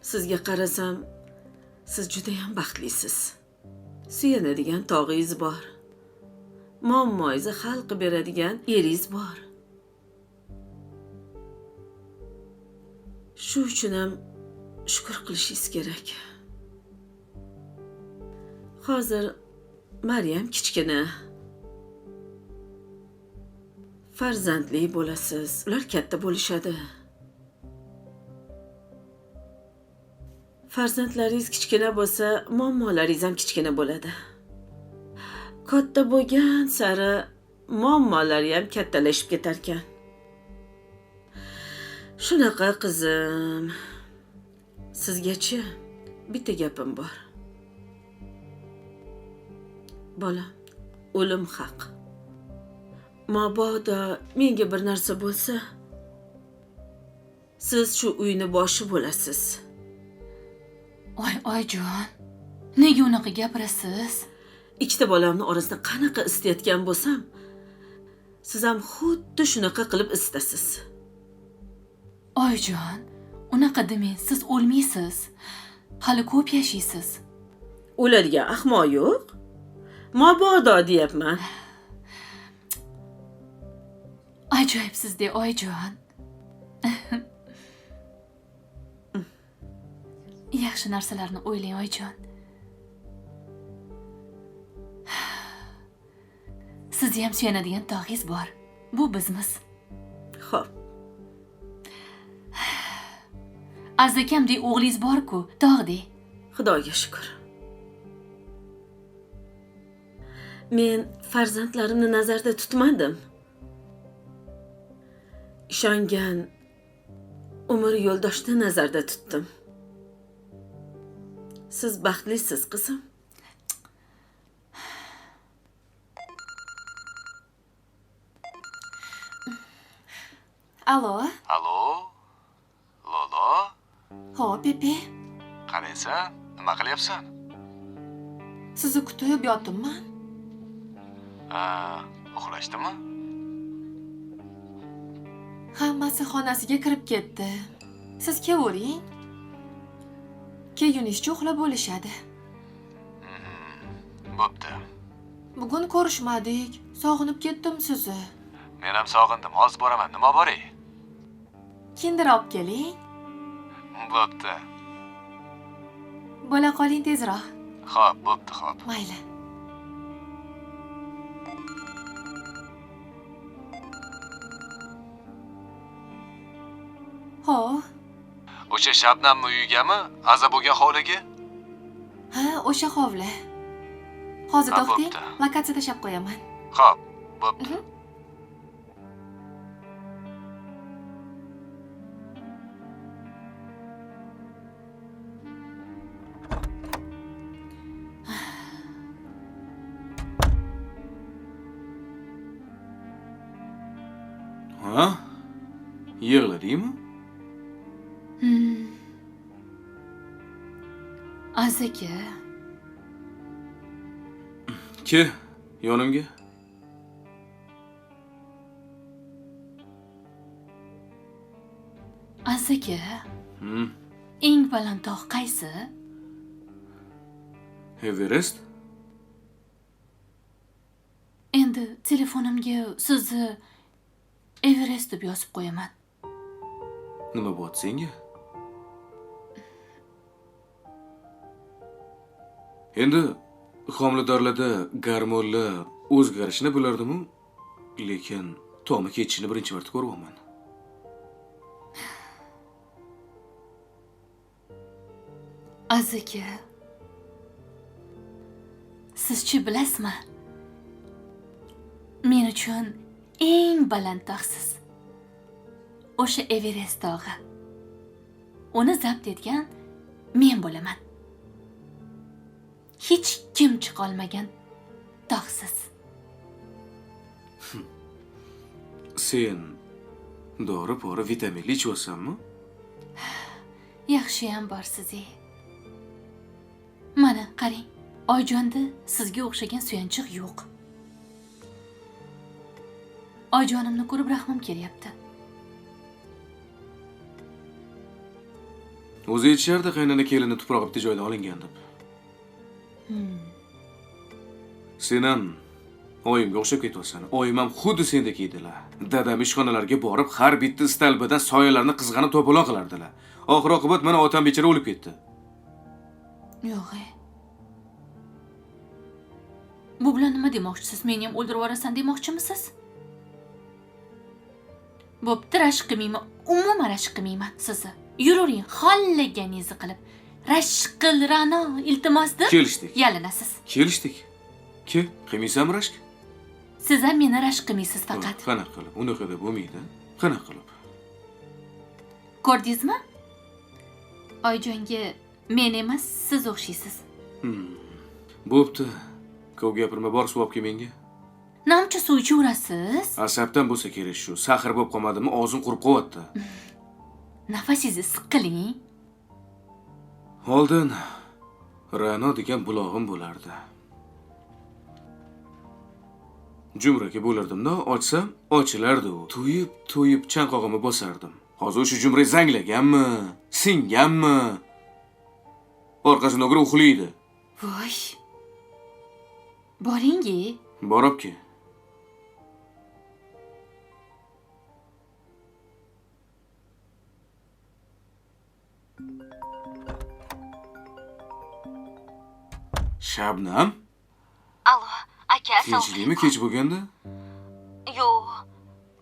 Sizga qarasam, siz juda ham baxtlisiz. Suyanadigan tog'ingiz bor. Muammoingizni hal qilib beradigan eringiz bor. Shu uchun ham shukr qilishingiz kerak. Hozir Maryam kichkina. Farzandli bo'lasiz, ular katta bo'lishadi. Farzandlaringiz kichkina bo'lsa, muammolaringiz ham kichkina bo'ladi. Katta bo'lgan sari muammolari ham kattalashib ketar ekan. Shunaqa qizim. Sizgacha bitta gapim bor. Bolam, o'lim haq. Mabodo menga bir narsa bo'lsa, siz shu uyni boshi bo'lasiz. Oyijon, nega unaqa gapirasiz? Ikkita bolamni orasida qanaqa istayotgan bo'lsam, Siz ham xuddi shunaqa qilib istasiz. Oyijon, unaqa demang, siz o'lmaysiz. Hali ko'p yashaysiz. O'ladigan ahmoq yo'q. Mabodo deyapman. Ajoyibsiz-de, oyijon. Yaxshi narsalarni o'ylang, oyijon. Sizni ham suyanadigan tog'ingiz bor. Bu bizmiz. Xo'p. Azakamdek o'g'lingiz bor-ku, tog'dek. Xudoga shukr. Men farzandlarimni nazarda tutmadim. Ishongan umr yo'ldoshni nazarda tutdim. Siz baxtlisiz, qizim. Alo. Alo? Lolo? Ho, Pepe. Qaraysan, nima qilyapsan? Sizni kutib yotibman. Uxlashdimi? Hammasi xonasiga kirib ketdi. Siz kelavering. Keyinishcha uxlab bo'lishadi. Bo'pti. Bugun ko'rishmadik. Sog'inib ketdim sizni. Men ham sog'indim. Hozir boraman. Nima boray? Kinder olib keling. Bo'pti. Bo'la qoling tezroq. Xo'p, bo'pti, xo'p. Mayli. Ho. O'sha Shabnamni uyigami? Aza bo'lgan hovliga? Ha, o'sha hovli. Hozir Ha, to'xting, bo'pti. lokatsiya tashab qo'yaman. Xo'p, bo'pti. Ha? Yig'ladingmi? Azaka. Ke, yonimga. Azaka. Hmm. Eng baland tog' qaysi? Everest? Endi telefonimga sizni Everest deb yozib qo'yaman. Nima bo'pti senga? Endi homiladorlarda gormonlar o'zgarishini bilardim-u, lekin tomi ketishini birinchi marta ko'ryapman. Azaka. Sizchi bilasizmi? Men uchun eng baland tog'siz. O'sha Everest tog'i. Uni zabt etgan men bo'laman. Hech kim chiqa olmagan tog'siz. Sen dori-pori vitaminli ichyosanmi? Yaxshi ham borsiz-ey. Mana qarang, Oyjonda sizga o'xshagan suyanchiq yo'q. Oyjonimni ko'rib rahmim kelyapti. O'zi aytishardi qaynona kelini tuproq bitta joydan olingan deb. Sen ham oyimga o'xshab ketyapsan. Oyim ham xuddi sendek edilar. Dadam ishxonalarga borib, har bitta istalbidan soyalarni qizg'anib to'polon qilardilar. Oxir-oqibat mana otam bechara o'lib ketdi. Yo'q. Bu bilan nima demoqchisiz? Meni ham o'ldirib yuborasan demoqchimisiz? Bo'pti, rashk qilmayman. Umuman rashk qilmayman sizni. Yuravering, xollaganingizni qilib. Rashk qil, Ra'no, iltimosdir. Kelishdik. Yalinasiz. Kelishdik. Ke, qilmaysanmi rashk? Siz ham meni rashk qilmaysiz faqat. Qanaqa qilib? Unaqa deb bo'lmaydi. Qanaqa qilib? Ko'rdingizmi? Oyjonga men emas, siz o'xshaysiz. Bo'pti. Ko'p gapirma, bor suv olib kel menga. Namcha suv ichaverasiz? Asabdan bo'lsa kerak shu. Sahr bo'lib qolmadimi, og'zim qurib qo'yapti. Nafasingizni siqiling. Oldin Ra'no degan bulog'im bo'lardi. Jumraka bo'lardim-da, ochsam, ochilardi u. To'yib chanqog'imni bosardim. Hozir o'sha jumra zanglaganmi, singanmi? Orqasidan o'g'ri uxlaydi. Voy. Boringi. Boribki. Shabnam? Allo, aka, Tinchlikmi kech bo'lganda? Yo'q,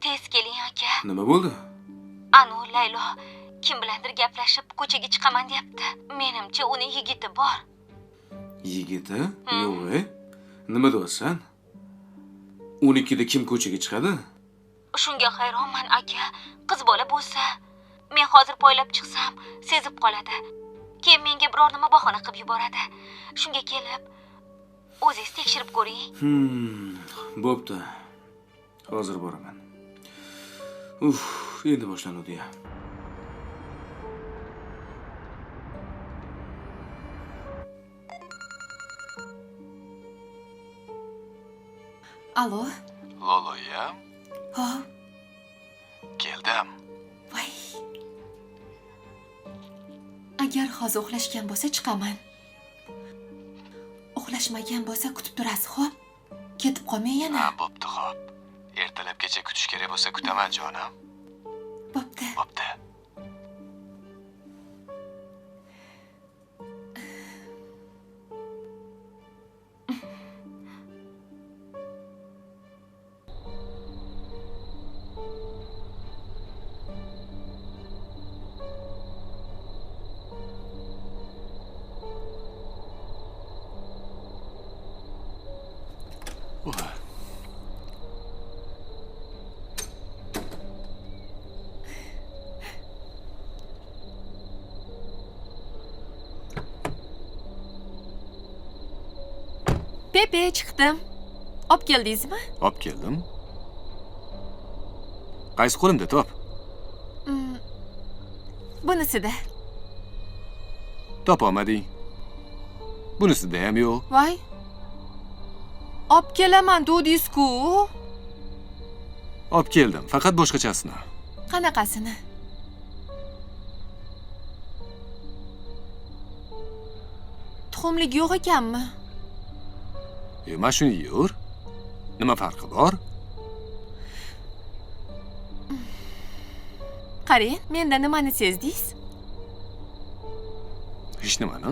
tez keling aka. Nima bo'ldi? Anu Laylo kim bilandir gaplashib ko'chaga chiqaman deyapti. Menimcha uning yigiti bor. Yigiti? Yo'q. Nima deyapsan? 12 da kim ko'chaga chiqadi? Shunga hayronman aka. Qiz bola bo'lsa, men hozir poylab chiqsam, sezib qoladi. Keyin menga biror nima bahona qilib yuboradi. Shunga kelib, o'zingiz tekshirib ko'ring. Bo'pti. Hozir boraman. Endi boshlanadi ya. Allo. Loloya, Ha, keldim. voy. Agar hozir uxlashgan bo'lsa chiqaman. Uxlashmagan bo'lsa kutib turasiz, xo'p? Ketib qolmang yana. Ha, bo'pti, xo'p. Ertalabgacha kutish kerak bo'lsa kutaman, jonim. Bo'pti. Bo'pti. Pepe chiqdim. Olib keldingizmi? Olib keldim. Qaysi qo'limda top? Bunisida. Topolmading. Bunisida ham yo'q. Voy. Olib kelaman dedingiz-ku. Olib keldim, faqat boshqachasini. Qanaqasini? Tuxumlik yo'q ekanmi? Mana shuni yeyur. Nima farqi bor? Qarang, menda nimani sezdingiz? Hech nimani.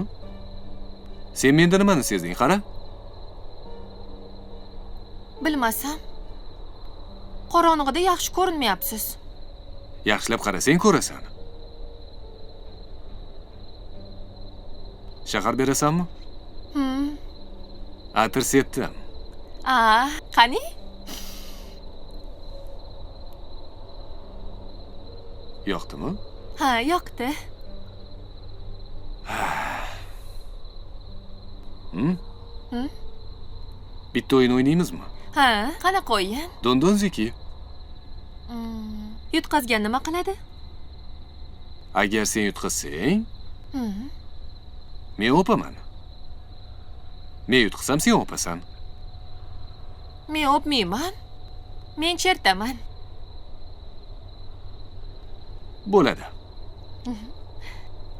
Sen menda nimani sezding, qara? Bilmasam. Qorong'ida yaxshi ko'rinmayapsiz. Yaxshilab qarasang ko'rasan. Shahar berasanmi? Atir sepdim. Qani? Yoqdimi? Ha, yoqdi. Bitta o'yin o'ynaymizmi? Ha, qanaqa o'yin? Dondon ziki. Yutqazgan nima qiladi? Agar sen yutqazsang, men o'paman. Men yutqazsam sen o'pasan. Men o'pmayman. Men chertaman. Bo'ladi.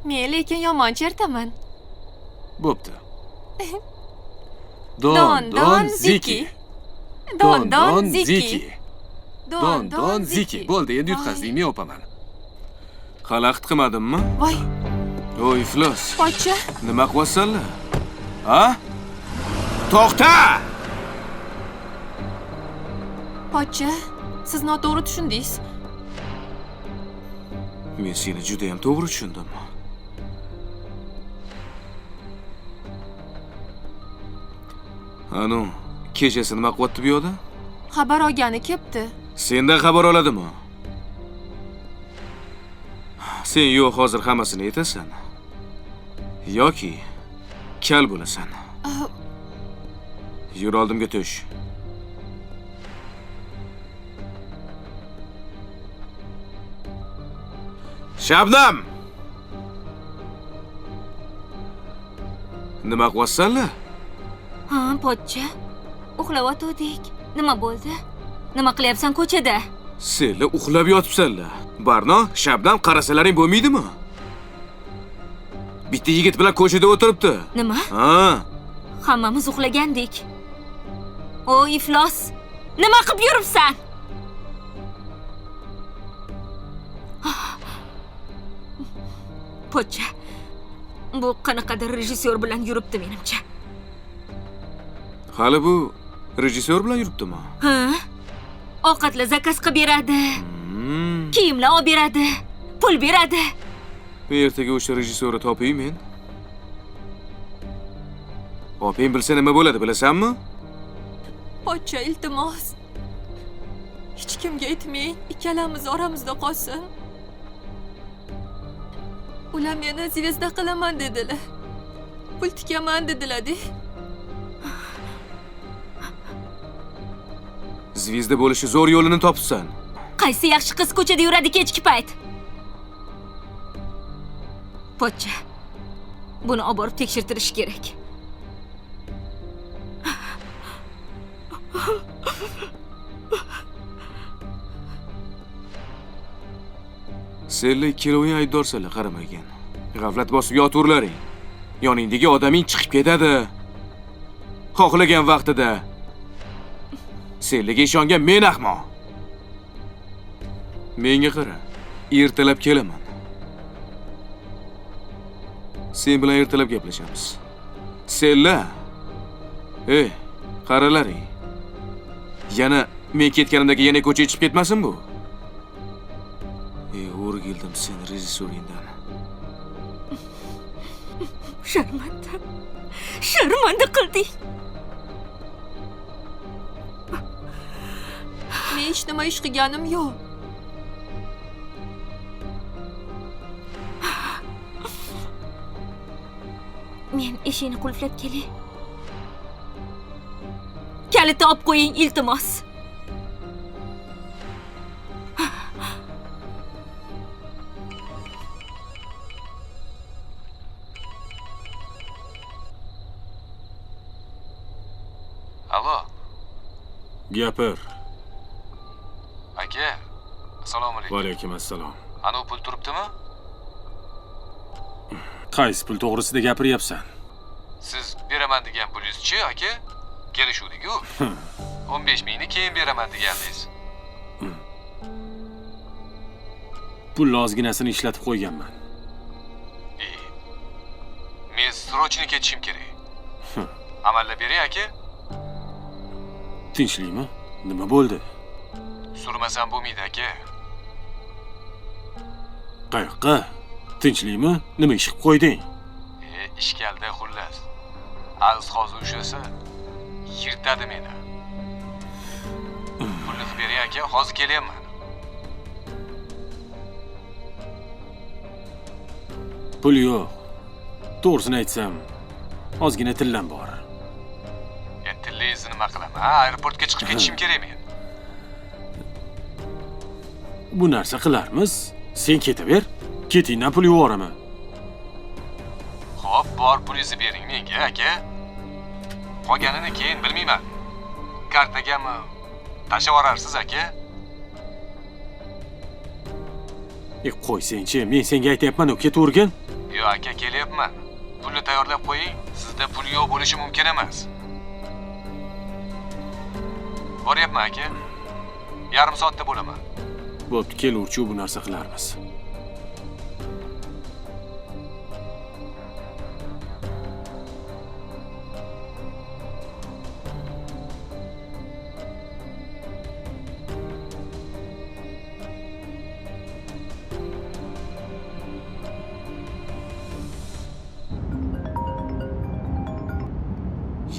Men lekin yomon chertaman. Bo'pti. Don ziki. Don ziki. Don ziki. Bo'ldi, endi yutqazding, men o'paman. Xalaqit qilmadimmi? Voy. Voy iflos. Pochcha. Nima qilyapsanlar? Ha? To'xta! Pochcha, siz noto'g'ri tushundingiz. Men seni juda ham to'g'ri tushundim. Anu, kechasi nima qilyapti bu yoqda? Xabar olgani kelibdi. Sendan xabar oladimi? Sen yo'q hozir hammasini aytasan. Yoki kal bo'lasan. Yur oldimga tush. Shabnam! Nima qilyapsanlar? Ha, pochcha. Uxlayotgandik. Nima bo'ldi? Nima qilyapsan ko'chada? Senlar uxlab yotibsanlar. Barno, Shabnam qarasalaring bo'lmaydimi? Bitta yigit bilan ko'chada o'tiribdi. Nima? Ha. Hammamiz uxlagandik. O iflos. Nima qilib yuribsan? Pochcha. Bu qanaqadir rejissyor bilan yuribdi menimcha. Hali bu rejissyor bilan yuribdimi? Ha? Ovqatlar zakaz qilib beradi. Kiyimlar olib beradi. Pul beradi. Ertaga o'sha rejissyorni topay men. Oping bilsa nima bo'ladi, bilasanmi? Pochcha, iltimos. Hech kimga aytmang, ikkalamiz oramizda qolsin. Ular meni zvezda qilaman dedilar. Pul tikaman dedilar-da. Zvezda bo'lishi zo'r yo'lini topsan. Qaysi yaxshi qiz ko'chada yuradi kechki payt? Pochcha. Buni olib borib tekshirtirish kerak. Senlar ikkaloving aybdorsanlar, qaramagan. G'aflat bosib yotaverlaring. Yoningdagi odaming chiqib ketadi. Xohlagan vaqtida. Senlarga ishongan men ahmoq. Menga qara. Ertalab kelaman. Sen bilan ertalab gaplashamiz. Senlar. Qaralaring. Yana men ketganimdagi yana ko'cha ichib ketmasin bu. O'rgildim seni rejissyoringdan. Sharmanda qilding. Men hech nima ish qilganim yo'q. Men eshikni qulflab kelay. Kalitni olib qo'ying, iltimos. Alo. Gapir. Aka. Assalomu alaykum. Va alaykum assalom. Ana pul turibdimi? Qaysi pul to'g'risida gapiryapsan? Siz beraman degan pulingiz-chi, aka? Kelishuvdik-ku. 15 mingni keyin beraman degandingiz. Pul ozginasini ishlatib qo'yganman. Men srochni ketishim kerak. Amallab bering, aka. Tinchlikmi? Nima bo'ldi? Surmasam bo'lmaydi, aka. Qayoqqa? Tinchlikmi? Nima ish qilib qo'yding? Ishkalda xullas. Az hozir ushlasa, yirtadi meni. Pulni qilib bering, aka, hozir kelyapman. Pul yo'q. To'g'risini aytsam, ozgina tillam bor. Tillingizni nima qilaman? Aeroportga chiqib ketishim kerak men. Bu narsa qilarmiz. Sen ketaver. Ketingdan pul yuboraman. Xo'p, bor pulingizni bering menga, aka. Qolganini keyin bilmayman. Kartagami tashlab yuborarsiz, aka? Qo'ysang-chi, men senga aytayapman-ku, ketavergin. Yo'q, aka, kelyapman. Pulni tayyorlab qo'ying. Sizda pul yo'q bo'lishi mumkin emas. Boryapman, aka. Yarim soatda bo'laman. Bo'pti, kelurchi, bu narsa qilarmiz.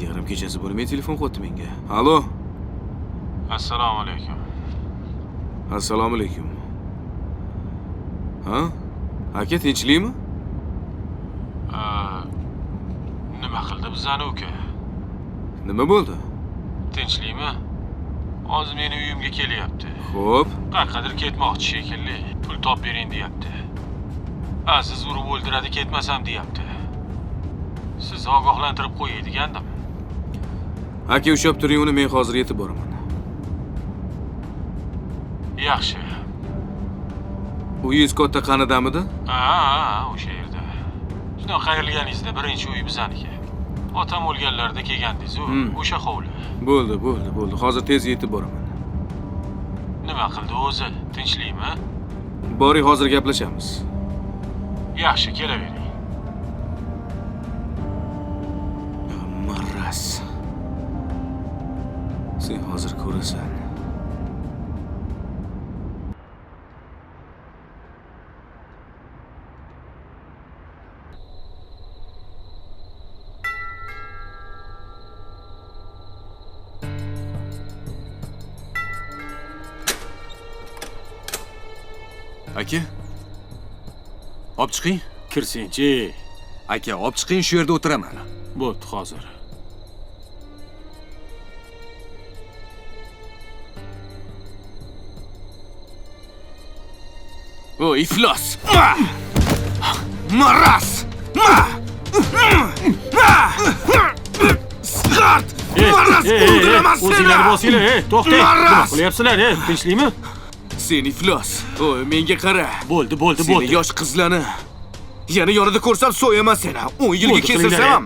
Yarim kechasi bo'lmay telefon qilyapti menga. Alo. Assalomu alaykum. Assalomu alaykum. Ha? Aka, tinchlikmi? Nima qildi bizani uka? Nima bo'ldi? Tinchlikmi? Hozir meni uyimga kelyapti. Xo'p. Qayerqadir ketmoqchi shekilli. Pul topib bering deyapti. Siz urib o'ldiradi ketmasam deyapti. Sizni ogohlantirib qo'yay degandim. Aka, ushlab turing uni, men hozir yetib boraman. Yaxshi. Uyingiz katta qanidamidi? Ha, o'sha yerda. Shunday qayrilganingizda birinchi uy bizaniki. Otam o'lganlarida kelgandingiz-ku, o'sha hovli. Bo'ldi. Hozir tez yetib boraman. Nima qildi o'zi? Tinchlikmi? Boring, hozir gaplashamiz. Yaxshi, kelavering. Maras. Sen hozir ko'rasan. Aka. Olib chiqing. Kirsin-chi. Aka, olib chiqing, shu yerda o'tiraman. Bo'pti, hozir. O, iflos! Maras! Sqart! Maras o'ldiraman seni! O'zinglar bosinglar, to'xtang. Nima Maras! qilyapsizlar, tinchlikmi? Sen iflos. O, menga qara. Bo'ldi. Seni yosh qizlarni yana yonida ko'rsam so'yaman seni. 10 yilga Bo'ldi, keltirsam ham,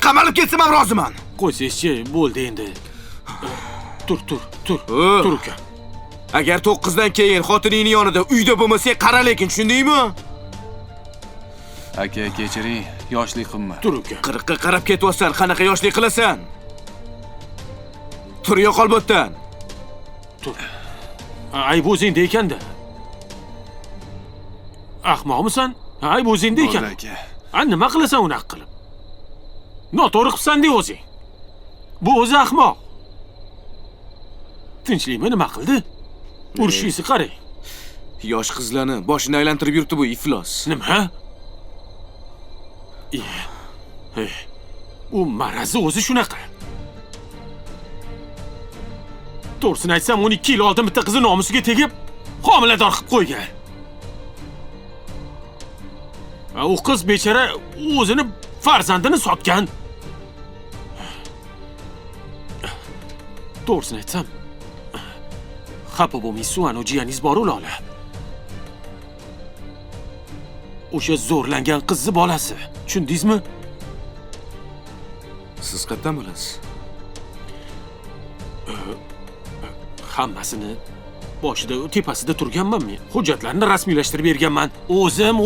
qamalib ketsam ham roziman. Qo'ysangchi, bo'ldi endi. Tur. Tur uka. Agar 9 dan keyin xotiningning yonida uyda bo'lmasang, qara lekin, tushundingmi? Aka, kechiring, yoshlik qilma. Tur uka. 40 ga qarab ketyapsan, qanaqa yoshlik qilasan? Tur, yo'qol bu yerdan. Tur. Ayb o'zingda ekanda. Ahmoqmisan? Ayb o'zingda ekan. Bo'ldi aka. Nima qilasan unaqa qilib? Noto'g'ri qilsan-da o'zing. Bu o'zi ahmoq. Tinchlikmi, nima qildi? Urishingizni qarang. Yosh qizlarni boshini aylantirib yuribdi bu iflos. Nima? U marazi o'zi shunaqa. To'g'risini aytsam, 12 yil oldin bitta qizi nomusiga tegib, homilador qilib qo'ygan. U qiz bechara o'zini farzandini sotgan. To'g'risini aytsam, xafa bo'lmaysiz, ana jiyaningiz bor-ku Lola. O'sha zo'rlangan qizni bolasi. Tushundingizmi? Siz qayerdan bilasiz? Hammasini boshida, tepasida turganman men. Hujjatlarni rasmiylashtirib berganman. O'zim.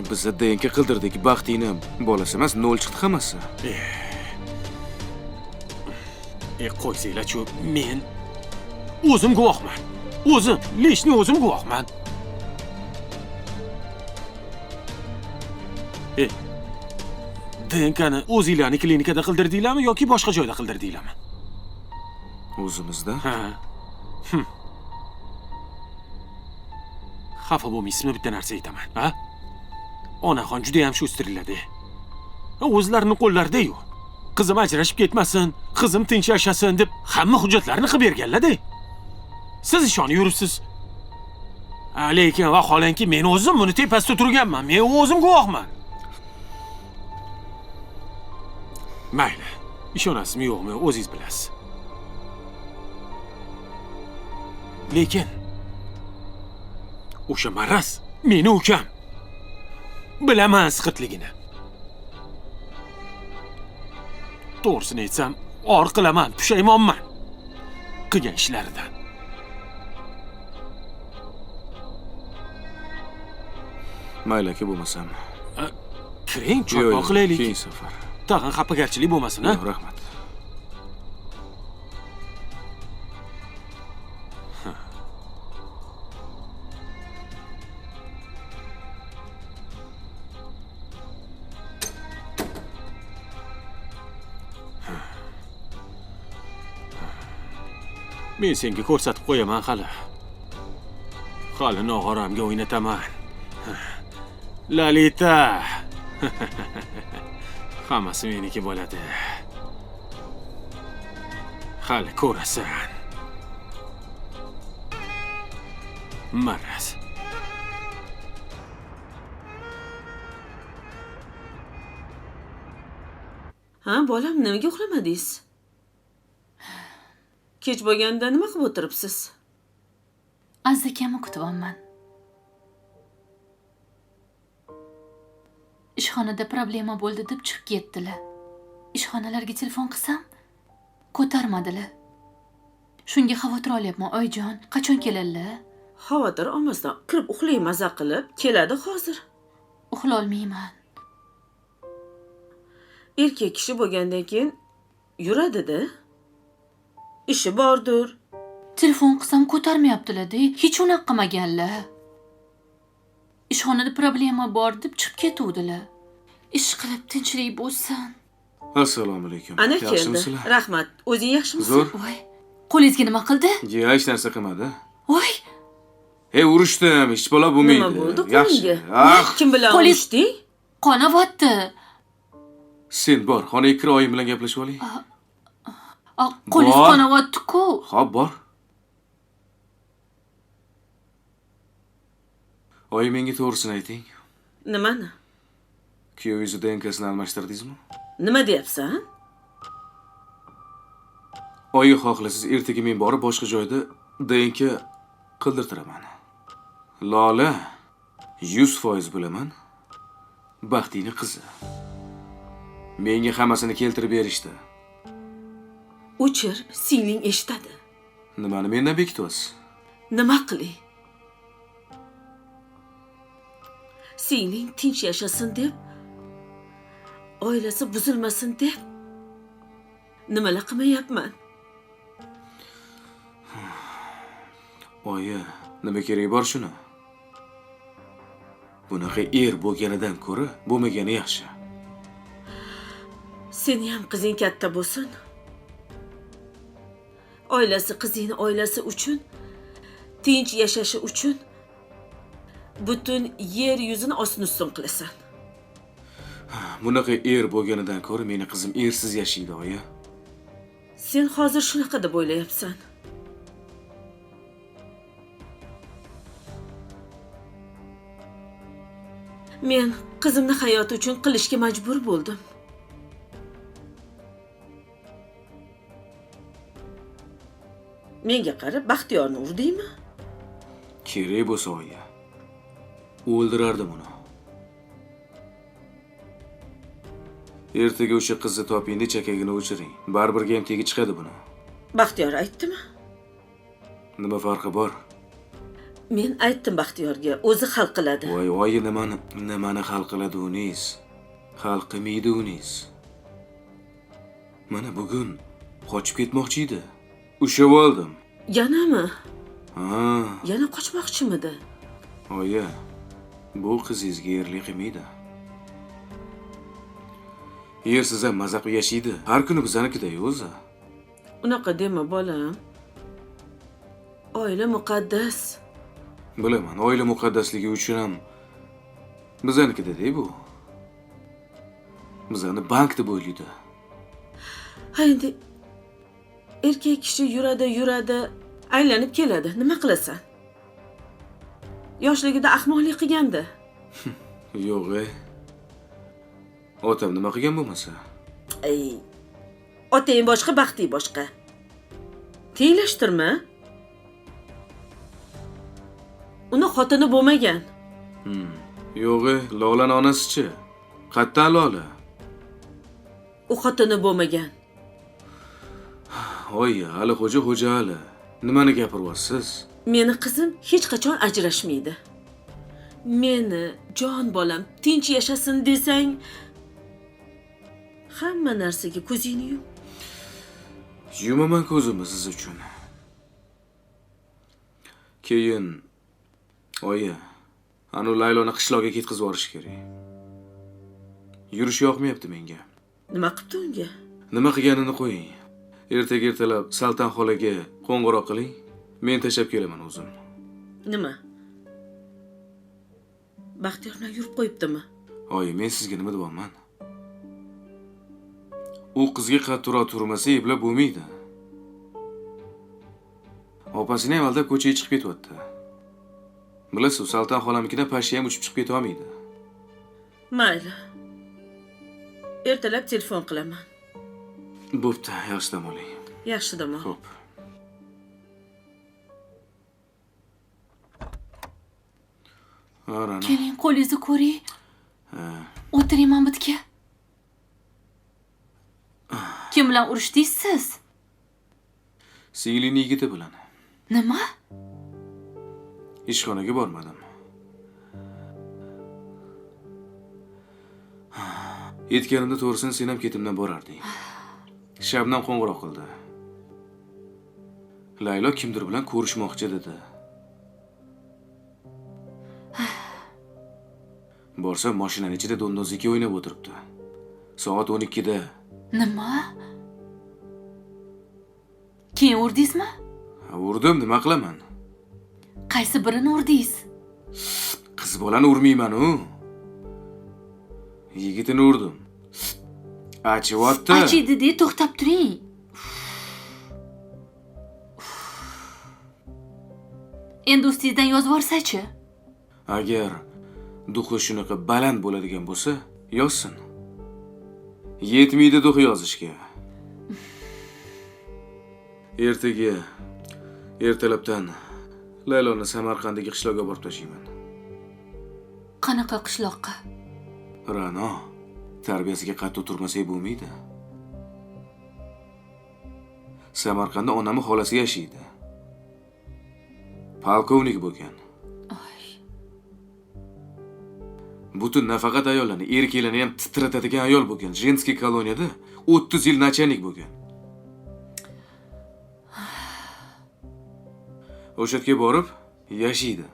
Biz DNK qildirdik, baxtingni bolasi emas, nol chiqdi hammasi. Qo'ysanglar-chu, men o'zim guvohman. Leshni o'zim guvohman. DNKni o'zinglarni klinikada qildirdinglarmi yoki boshqa joyda qildirdinglarmi? O'zimizda? Ha. Xafa bo'lmaysizmi, bitta narsa aytaman, ha? Onaxon juda ham sho'stiriladi. O'zlarining qo'llarida-yu. Qizim ajrashib ketmasin, qizim tinch yashasin deb hamma hujjatlarni qilib berganlar-da. Siz ishonib yuribsiz. Lekin vaholanki men o'zim buni tepasida turganman. Men o'zim guvohman. Mayli, ishonasizmi yo'qmi, o'zingiz bilasiz. Lekin o'sha maraz meni ukam. Bilaman siqitligini. To'g'risini aytsam, or qilaman, pushaymonman qilgan ishlaridan. Mayli aka, bo'lmasam. Kiring, choyqo qilaylik. Keyin safar. Tag'in xafagarchilik bo'lmasin, ha? Yo'q, rahmat. Men senga ko'rsatib qo'yaman hali. Hali nog'oramga o'ynataman. Lalita. Hammasi meniki bo'ladi. Hali ko'rasan. Maraz. Ha, bolam, nimaga uxlamadingiz? Kech bo'lganda nima qilib o'tiribsiz? Aziz akamni kutyapman. Ishxonada problema bo'ldi deb chiqib ketdilar. Ishxonalarga telefon qilsam, ko'tarmadilar. Shunga xavotir olyapman, oyijon. Qachon keladilar? Xavotir olmasdan kirib uxlay maza qilib, keladi hozir. Uxla olmayman. Erkak kishi bo'lgandan keyin yuradi-da. Ishi bordir. Telefon qilsam ko'tarmayaptilar-da. Hech unaqa qilmaganlar. Ishxonada problema bor deb chiqib ketuvdilar. Ish qilib tinchlik bo'lsin. Assalomu alaykum. Ana keldi. Yaxshimisizlar? Rahmat. O'zing yaxshimisan? Zo'r. Voy, qo'lingizga nima qildi? Hech narsa qilmadi. Voy, Urishdim, hech bola bo'lmaydi. Nima bo'ldi Yaxshi. qo'lingga? Kim bilan Qo'lingiz- urishding? qonavyapti. Sen bor, xonaga kir, oyim bilan gaplashib oling. Qo'lingiz Bor. qonavyapti-ku. Xo'p, bor. Oyim menga to'g'risini ayting. Nimani? Kuyovingiz DNKsini almashtirdingizmi? Nima deyapsan? Oyi xohlasiz, ertaga men borib boshqa joyda DNK qildirtiraman. Lola 100% bilaman. Baxtini qizi. Menga hammasini keltirib berishdi. O'chir, singling eshitadi. Nimani mendan bekityapsiz? Nima qilay? Singling tinch yashasin deb, oilasi buzilmasin deb nimalar qilmayapman? Oyi, nima kerak bor shuni? Bunaqa bo'lganidan ko'ra, bo'lmagani yaxshi. Seni ham qizing katta bo'lsin. Oilasi qizingni oilasi uchun, tinch yashashi uchun butun yer yuzini ostin-ustun qilasan. Bunaqa bo'lganidan ko'ra meni qizim ersiz yashaydi, oyi. Sen hozir shunaqa deb o'ylayapsan. Men qizimni hayoti uchun qilishga majbur bo'ldim. Menga qarab, Baxtiyorni urdingmi? Kerak bo'lsa oyi. O'ldirardim uni. Ertaga o'sha qizni toping-da, chakagini o'chiring. Baribirga ham tegi chiqadi buni. Baxtiyor aytdimi? Nima farqi bor? Men aytdim Baxtiyorga, o'zi hal qiladi. Voy, oyi nimani hal qiladi uningiz? Hal qilmaydi uningiz. Mana bugun qochib ketmoqchi edi. Ushab oldim. Yanami? Ha, Yana qochmoqchimidi? oyi. Bu qizingizga erlik qilmaydi. Yersiz ham maza qilib yashaydi. Har kuni bizaniki-da o'zi. Unaqa dema bolam. Oila muqaddas. Bilaman, oila muqaddasligi uchun ham bizaniki-da bu. Bizani bank deb o'ylaydi. Ha endi erkak kishi yuradi, aylanib keladi. Nima qilasan? Yoshligida ahmoqlik qilganda. Yo'q, otam nima qilgan bo'lmasa? Ey, otang boshqa, baxting boshqa. Tenglashtirma. Uni xotini bo'lmagan. Yo'q, Lolani onasi-chi? Qayerdan Lola? U xotini bo'lmagan. Oy, hali xo'ja hali. Nimani gapiryapsiz? Meni qizim hech qachon ajrashmaydi. Meni jon bolam tinch yashasin desang, hamma narsaga ko'zingni yum. Yumaman ko'zimni siz uchun. Keyin oyi, anu Layloni qishloqqa ketkazib yuborish kerak. Yurish yoqmayapti menga. Nima qilibdi unga? Nima qilganini qo'ying. Ertaga ertalab Saltan xolaga qo'ng'iroq qiling. Men tashab kelaman o'zim. Nima? Baxtiyor bilan yurib qo'yibdimi? Oyi, men sizga nima deyapman? U qizga qattiqroq turmasa, eplab bo'lmaydi. Opasini ham aldab ko'chaga chiqib ketyapti. Bilasiz, Saltan xolamnikidan pashsha ham uchib chiqib keta olmaydi. Mayli. Ertalab telefon qilaman. Bo'pti, yaxshi dam oling. Yaxshi dam ol. Xo'p. Ra'no. Keling, qo'lingizni ko'ring. O'tiring mana bu yerga. Kim bilan urushdingiz siz? Singling yigiti bilan. Nima? Ishxonaga bormadim. Yetganimda to'g'risini sen ham ketimdan borarding. Shabnam qo'ng'iroq qildi. Laylo kimdir bilan ko'rishmoqchi dedi. Borsa mashinaning ichida do'ndozlikka o'ynab o'tiribdi. Soat 12da. Nima? Keyin urdingizmi? Urdim, nima qilaman? Qaysi birini urdingiz? Qiz bolani urmayman-u. Yigitini urdim. Achyapti. Achiydi-de, to'xtab turing. Endi ustingizdan yozib yuborsa-chi? Agar duxi shunaqa baland bo'ladigan bo'lsa, yozsin. Yetmaydi duxi yozishga. Ertalabdan Layloni Samarqanddagi qishloqqa borib tashlayman. Qanaqa qishloqqa? Ra'no, tarbiyasiga qattiq turmasak bo'lmaydi. Samarqandda onami xolasi yashaydi. Polkovnik bo'lgan. Butun nafaqat ayollarni, erkaklarni ham titratadigan ayol bo'lgan. Jenskiy koloniyada 30 yil nachalnik bo'lgan. O'sha yerga borib yashaydi.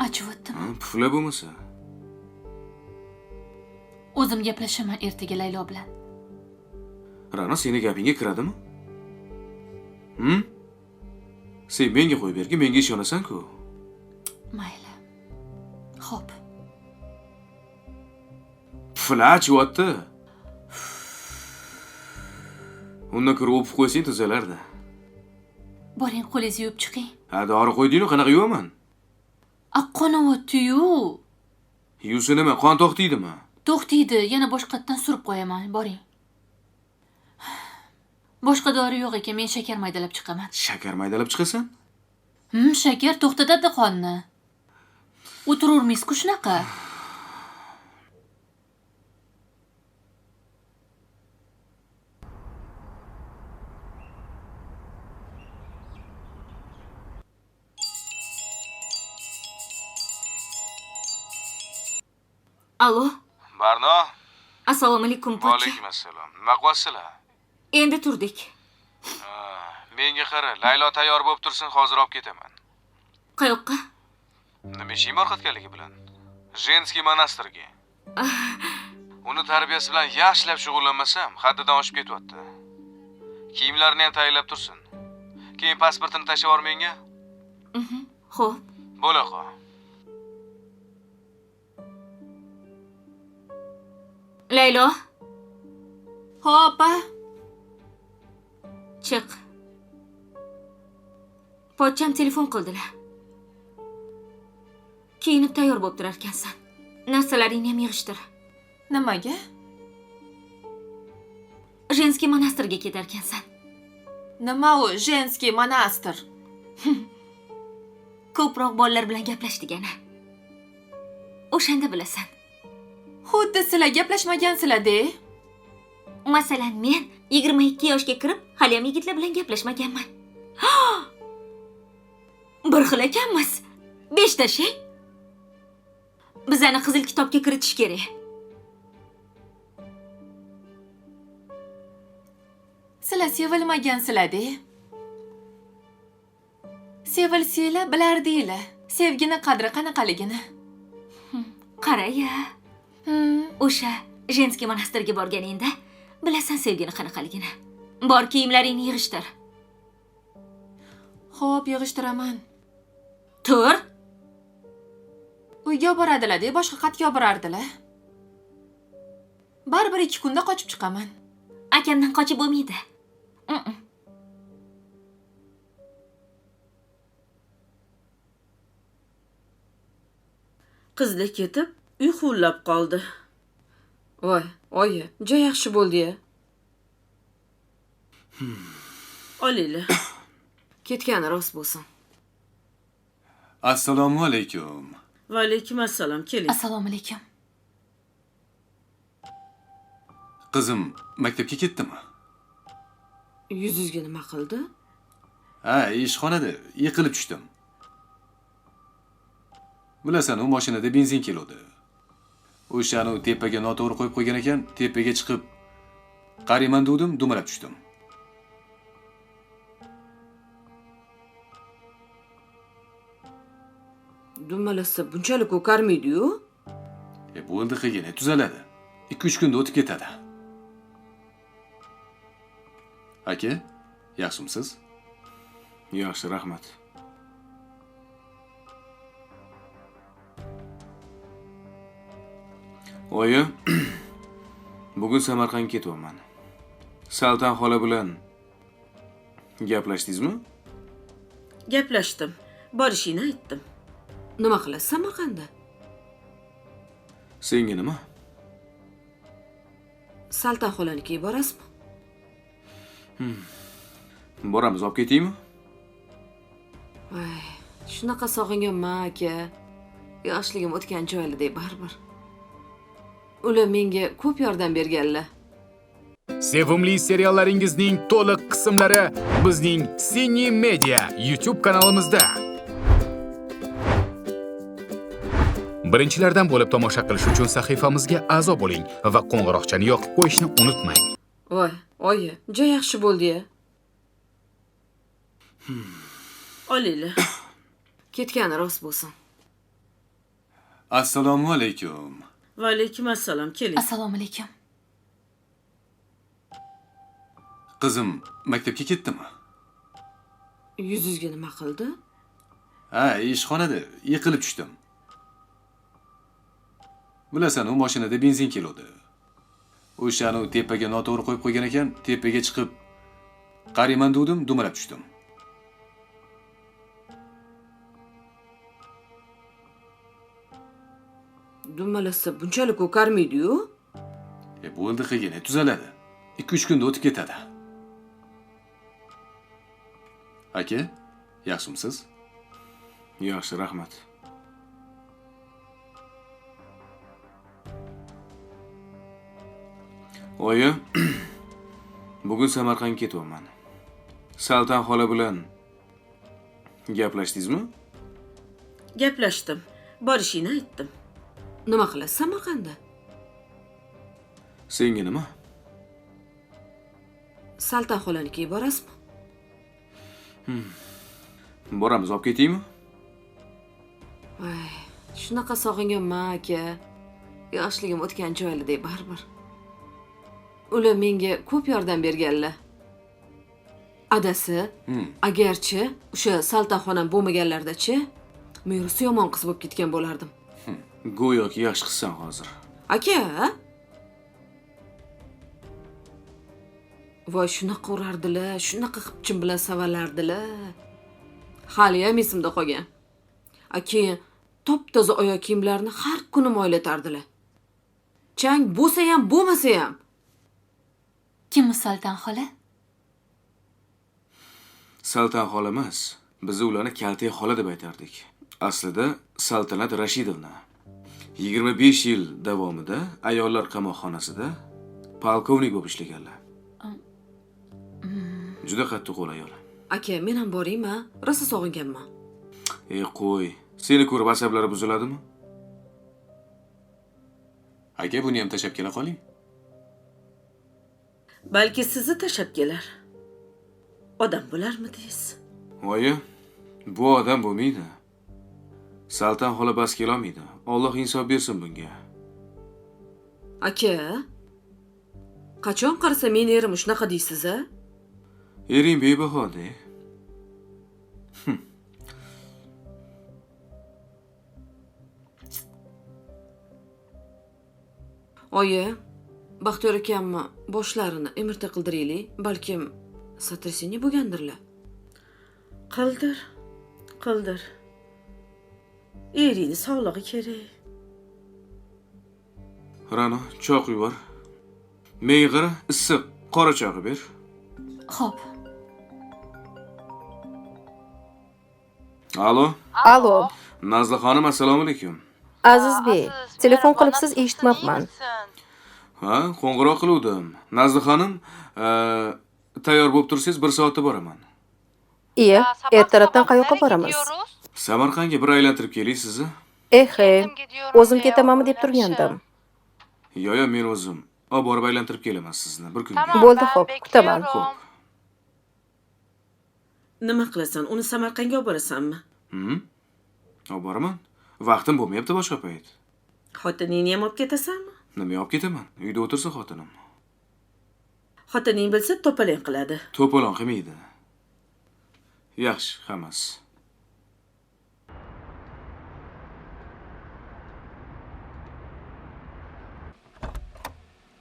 Achyaptimi? Pufla bo'lmasa. O'zim gaplashaman ertaga Laylo bilan. Ra'no, seni gapingga kiradimi? Sen menga qo'yib bergi, menga ishonasan-ku. Mayli. Xo'p. Pufla achyapti. Undan ko'ra o'pib qo'ysang tuzalardi. Boring, qo'lingizni yuvib chiqing. Ha, dori qo'ydingmi? Qanaqa yuvaman? Qo'nyapti-yu. Yuvsa nima, qon to'xtaydimi? To'xtaydi, yana boshqatdan surib qo'yaman. Boring. Boshqa dori yo'q ekan, men shakar maydalab chiqaman. Shakar maydalab chiqasan? Shakar to'xtatadi qonni. O'tirurmiz-ku shunaqa. Allo, Barno. assalomu alaykum Va pochcha. alaykum assalom. Nima qilyapsizlar? Endi turdik. Menga qara, Laylo tayyor bo'lib tursin, hozir olib ketaman. Qayoqqa? Nima ishing bor qatganligi bilan? Jenskiy monastirga. Uni tarbiyasi bilan yaxshilab shug'ullanmasam, haddidan oshib ketyapti. Kiyimlarini ham tayyorlab tursin. Keyin pasportini tashlab yubor menga. Xo'p. Bo'la qol. Laylo, Xo'p. chiq. Pochcham telefon qildilar. Kiyinib tayyor bo'lib turar ekansan. Narsalaringni ham yig'ishtir. Nimaga? Jenskiy monastirga ketar ekansan. Nima u Jenskiy monastir? Ko'proq bolalar bilan gaplash degani. O'shanda bilasan. Xuddi sizlar gaplashmagansizlar-da. Masalan, men 22 yoshga kirib, hali ham yigitlar bilan gaplashmaganman. Bir xil ekanmiz. 5 tashang. Bizani qizil kitobga kiritish kerak. Sizlar sevilmagansizlar-da. Sevilsanglar bilardinglar. Sevgini qadri qanaqaligini. Qara-ya. O'sha Jenskiy monastirga borganingda bilasan sevgini qanaqaligini. Bor, kiyimlaringni yig'ishtir. Xo'p, yig'ishtiraman. Tur. Uyga boradilar-da, boshqa qayerga borardilar? Baribir 2 kunda qochib chiqaman. Akamdan qochib bo'lmaydi. Qizda ketib, uy huvillab qoldi. Voy, oyi, juda yaxshi bo'ldi-ya. Olinglar. Ketgani rost bo'lsin. Assalomu alaykum. Va alaykum assalom, keling. Assalomu alaykum. Qizim maktabga ketdimi? Yuzingizga nima qildi? Ha, ishxonada yiqilib tushdim. Bilasan, u mashinada benzin keladi. O'shani tepaga noto'g'ri qo'yib qo'ygan ekan, tepaga chiqib qarayman dedim, dumalab tushdim. Dumalasa bunchalik ko'karmaydi-yu. Bo'ldi qilgani tuzaladi. 2-3 kunda o'tib ketadi. Aka, yaxshimisiz? Yaxshi, rahmat. Oyi, bugun Samarqandga ketyapman. Saltan xola bilan gaplashdingizmi? Gaplashdim. Borishingni aytdim. Nima qilasiz Samarqandda? Senga nima? Saltan xolanikiga borasizmi? Boramiz, olib ketaymi? Voy, shunaqa sog'inganman aka. Yoshligim o'tgan joylardek baribir. Ular menga ko'p yordam berganlar. Sevimli seriallaringizning to'liq qismlari bizning Sini Media YouTube kanalimizda. Birinchilardan bo'lib tomosha qilish uchun sahifamizga a'zo bo'ling va qo'ng'iroqchani yoqib qo'yishni unutmang. Voy, oyi, juda yaxshi bo'ldi-ya. Olinglar. Ketgani rost bo'lsin. Assalomu alaykum. Va alaykum assalom, keling. Assalomu alaykum. Qizim maktabga ketdimi? Yuzingizga nima qildi? Ha, ishxonada yiqilib tushdim. Bilasan, u mashinada benzin keladi. O'shani tepaga noto'g'ri qo'yib qo'ygan ekan, tepaga chiqib qarayman dedim, dumalab tushdim. Dumalasa bunchalik ko'karmaydi-yu. Bo'ldi qilgani tuzaladi. 2-3 kunda o'tib ketadi. Aka, yaxshimisiz? Yaxshi, rahmat. Oyi, bugun Samarqandga ketyapman. Saltan xola bilan gaplashdingizmi? Gaplashdim. Borishingni aytdim. Nima qilasiz Samarqandda? Senga nima? Saltan xolanikiga borasizmi? Boramiz, olib ketaymi? Voy, shunaqa sog'inganman aka. Yoshligim o'tgan joylardek baribir. Ular menga ko'p yordam berganlar. Adasi, agarchi o'sha Saltan xonam bo'lmaganlarda-chi, men rosa yomon qiz bo'lib ketgan bo'lardim. Go'yoki yaxshi qizsan hozir. Aka? Voy, shunaqa urardilar, shunaqa xipchin bilan savalardilar. Hali ham esimda qolgan. Keyin top-toza oyoq kiyimlarini har kuni moylatardilar. Chang bo'lsa ham, bo'lmasa ham. Kim Saltan xola? Saltan xola emas, biz ularni Kaltay xola deb aytardik. Aslida Saltanat Rashidovna 25 yil davomida ayollar qamoqxonasida polkovnik bo'lib ishlaganlar. Juda qattiq qo'l ayol. Aka, men ham boraymi? Rosa sog'inganman. Qo'y, seni ko'rib asablari buziladimi? Aka, buni ham tashab kela qoling. Balki sizni tashab kelar. Odam bo'larmidingiz? Oyi, bu odam bo'lmaydi. Saltan xola bas kela olmaydi. Alloh insof bersin bunga. Aka, qachon qarasa men erim shunaqa deysiz-a? Ering bebaho-da. Oyi, Baxtiyor akamni boshlarini imirta qildiraylik, balkim sotraseniya bo'lgandirlar. Qildir. Eringni sog'lig'i kerak. Rano, choq yubor. Menga qara, issiq qora choqi ber. Xo'p. Alo. Alo, Nazlaxonim, assalomu alaykum. Azizbek, telefon qilibsiz, eshitmabman. Ha, qo'ng'iroq qiluvdim. Nazlaxonim, tayyor bo'lib tursangiz 1 soatda boraman. Iya, ertalabdan qayoqqa boramiz? Samarqandga bir aylantirib keling sizni. O'zim ketamanmi deb turgandim. Yo'q, men o'zim olib borib aylantirib kelaman sizni bir kunga. Bo'ldi, xo'p, kutaman. Xo'p. Nima qilasan? Uni Samarqandga olib borasanmi? Olib boraman. Vaqtim bo'lmayapti boshqa payt. Xotiningni ham olib ketasanmi? Nima olib ketaman? Uyda o'tirsa xotinim. Xotining bilsa to'palang qiladi. To'polon qilmaydi. Yaxshi, hammasi.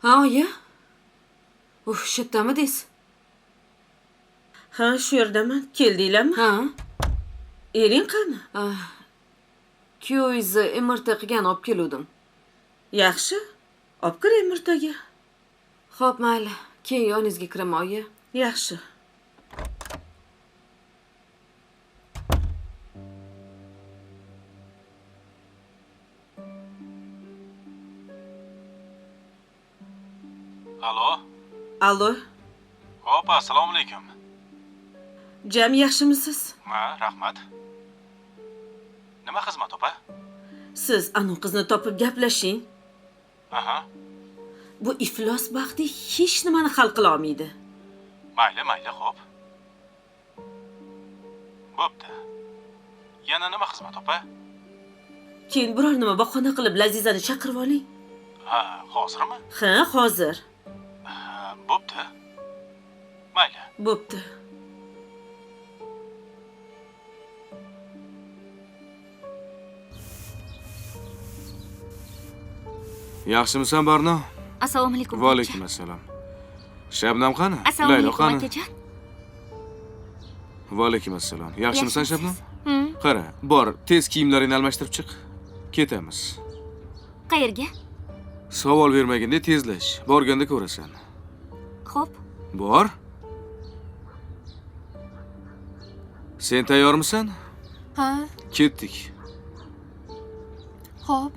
Ha, oyi. Uf, shu yerdami deysiz? Ha, shu yerdaman. Keldinglarmi? Ha. Ering qani? Kuyovingizni MRT qilgan olib keluvdim. Yaxshi. Olib kir MRTga. Xo'p, mayli. Keyin yoningizga kiraman, oyi. Yaxshi. Alo. Allo. Hop, assalomu alaykum. Jam yaxshimisiz? Ha, rahmat. Nima xizmat, opa? Siz anu qizni topib gaplashing. Aha. Bu iflos baxti hech nimani hal qila olmaydi. Mayli, xo'p. Bo'pti. Yana nima xizmat, opa? Keyin biror nima bahona qilib Lazizani chaqirib oling. Ha, hozirmi? Ha, hozir. Bo'pti. Mayli. Bo'pti. Yaxshimisan, Barno? Assalomu alaykum. Va alaykum assalom. Shabnam qani? Assalomu Laylo alaykum qani? akajon. Va alaykum assalom. Yaxshimisan, Shabnam? Hmm. Qara, bor, tez kiyimlaringni almashtirib chiq. Ketamiz. Qayerga? Savol bermaganda tezlash. Borganda ko'rasan. Xo'p. Bor. Sen tayyormisan? Ha, Ketdik. xo'p.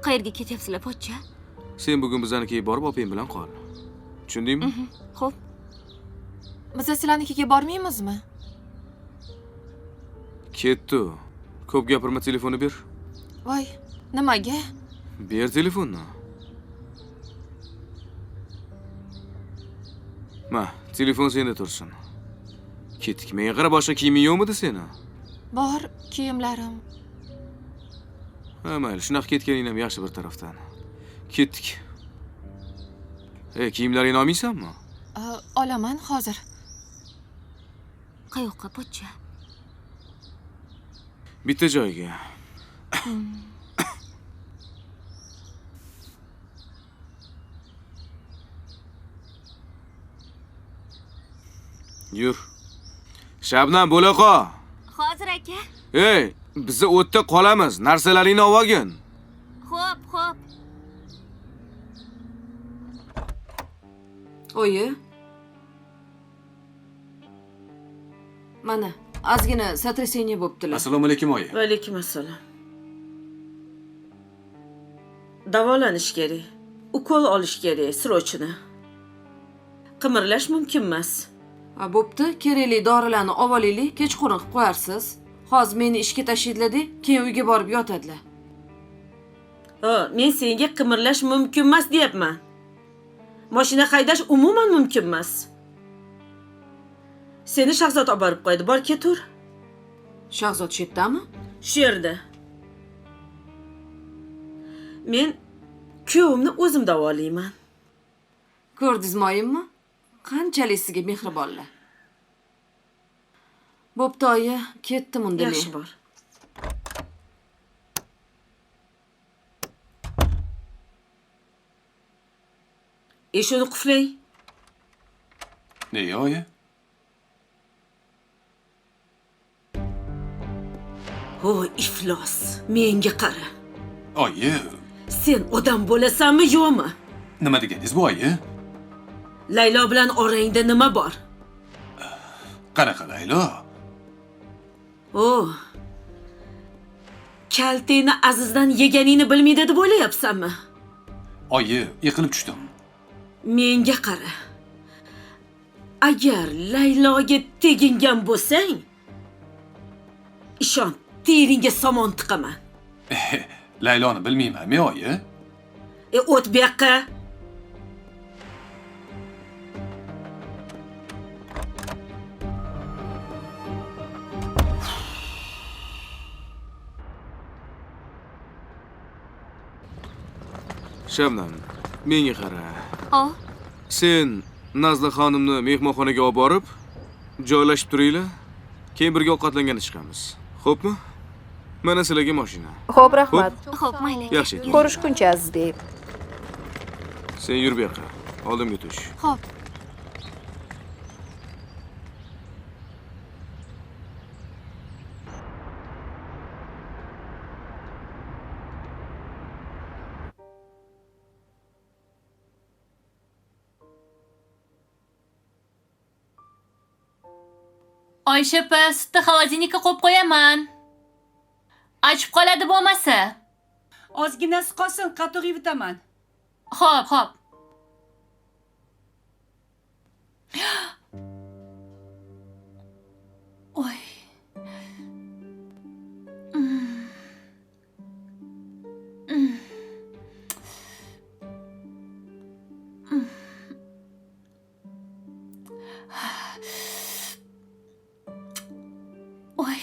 Qayerga ketyapsizlar, pochcha? Sen bugun bizanikiga borib opang bilan qol. Tushundingmi? Xo'p. Biz sizlarnikiga bormaymizmi? Ketdi. Ko'p gapirma, telefonni ber. Voy, nimaga? Ber telefonni. Ma, telefon senda tursin. Ketdik. Menga qara, boshqa kiyiming yo'qmidi seni? Bor, kiyimlarim. Ha, mayli, shunaqa ketganing ham yaxshi bir tarafdan. Ketdik. Kiyimlaringni olmaysanmi? Olaman hozir. Qayoqqa, pochcha? Bitta joyga. Yur. Shabnam, bo'la qol. Hozir aka. Ey, bizni o'tda qolamiz. Narsalaringni olgin. Xo'p. Oyi. Mana, ozgina sotrasение bo'ptilar. Assalomu alaykum, oyi. Va alaykum assalom. Davolanish kerak. Ukol olish kerak, srochini. Qimirlash mumkin emas. Bo'pti, kerakli dorilarni olib olaylik, kechqurun qilib qo'yarsiz. Hozir meni ishga tashlaydilar-da, keyin uyga borib yotadilar. Ha, men senga qimirlash mumkin emas deyapman. Mashina haydash umuman mumkin emas. Seni Shahzod olib borib qo'ydi. Bor, ketur. Shahzod shu yerdami? Shu yerda. Men kuyovimni o'zim davolayman. Ko'rdingizmi oyimmi? Qanchalik sizga mehribonlar. Bo'pti oyi, ketdim unda. Yaxshi bor. Eshikni quflang. Nega, oyi? Voy, iflos. Menga qara. Oyi, Sen odam bo'lasanmi, yo'qmi? nima deganingiz bu, oyi? Laylo bilan orangda nima bor? Qanaqa Laylo? O. Kalteni Azizdan yeganingni bilmaydi deb o'ylayapsanmi? Oyi, yiqilib tushdim. Menga qara. Agar Layloga tegingan bo'lsang, ishon, teringga somon tiqaman. Layloni bilmayman, men oyi. O't bu yoqqa. Shabnam, menga qara. Ho, Sen Nazla xonimni mehmonxonaga olib borib, joylashib turinglar. Keyin birga ovqatlanganda chiqamiz. Xo'pmi? Mana sizlarga mashina. Xo'p, rahmat. xo'p, mayli. Yaxshi. Ko'rishguncha Azizbek. Sen yur bu yoqqa. Oldimga tush. Xo'p. Oysha opa, sutni xolodilnikka qo'yib qo'yaman. Achib qoladi bo'lmasa. Ozginasi qolsin, qatoq yeb o'taman. Xo'p, xo'p. Oy. Oy.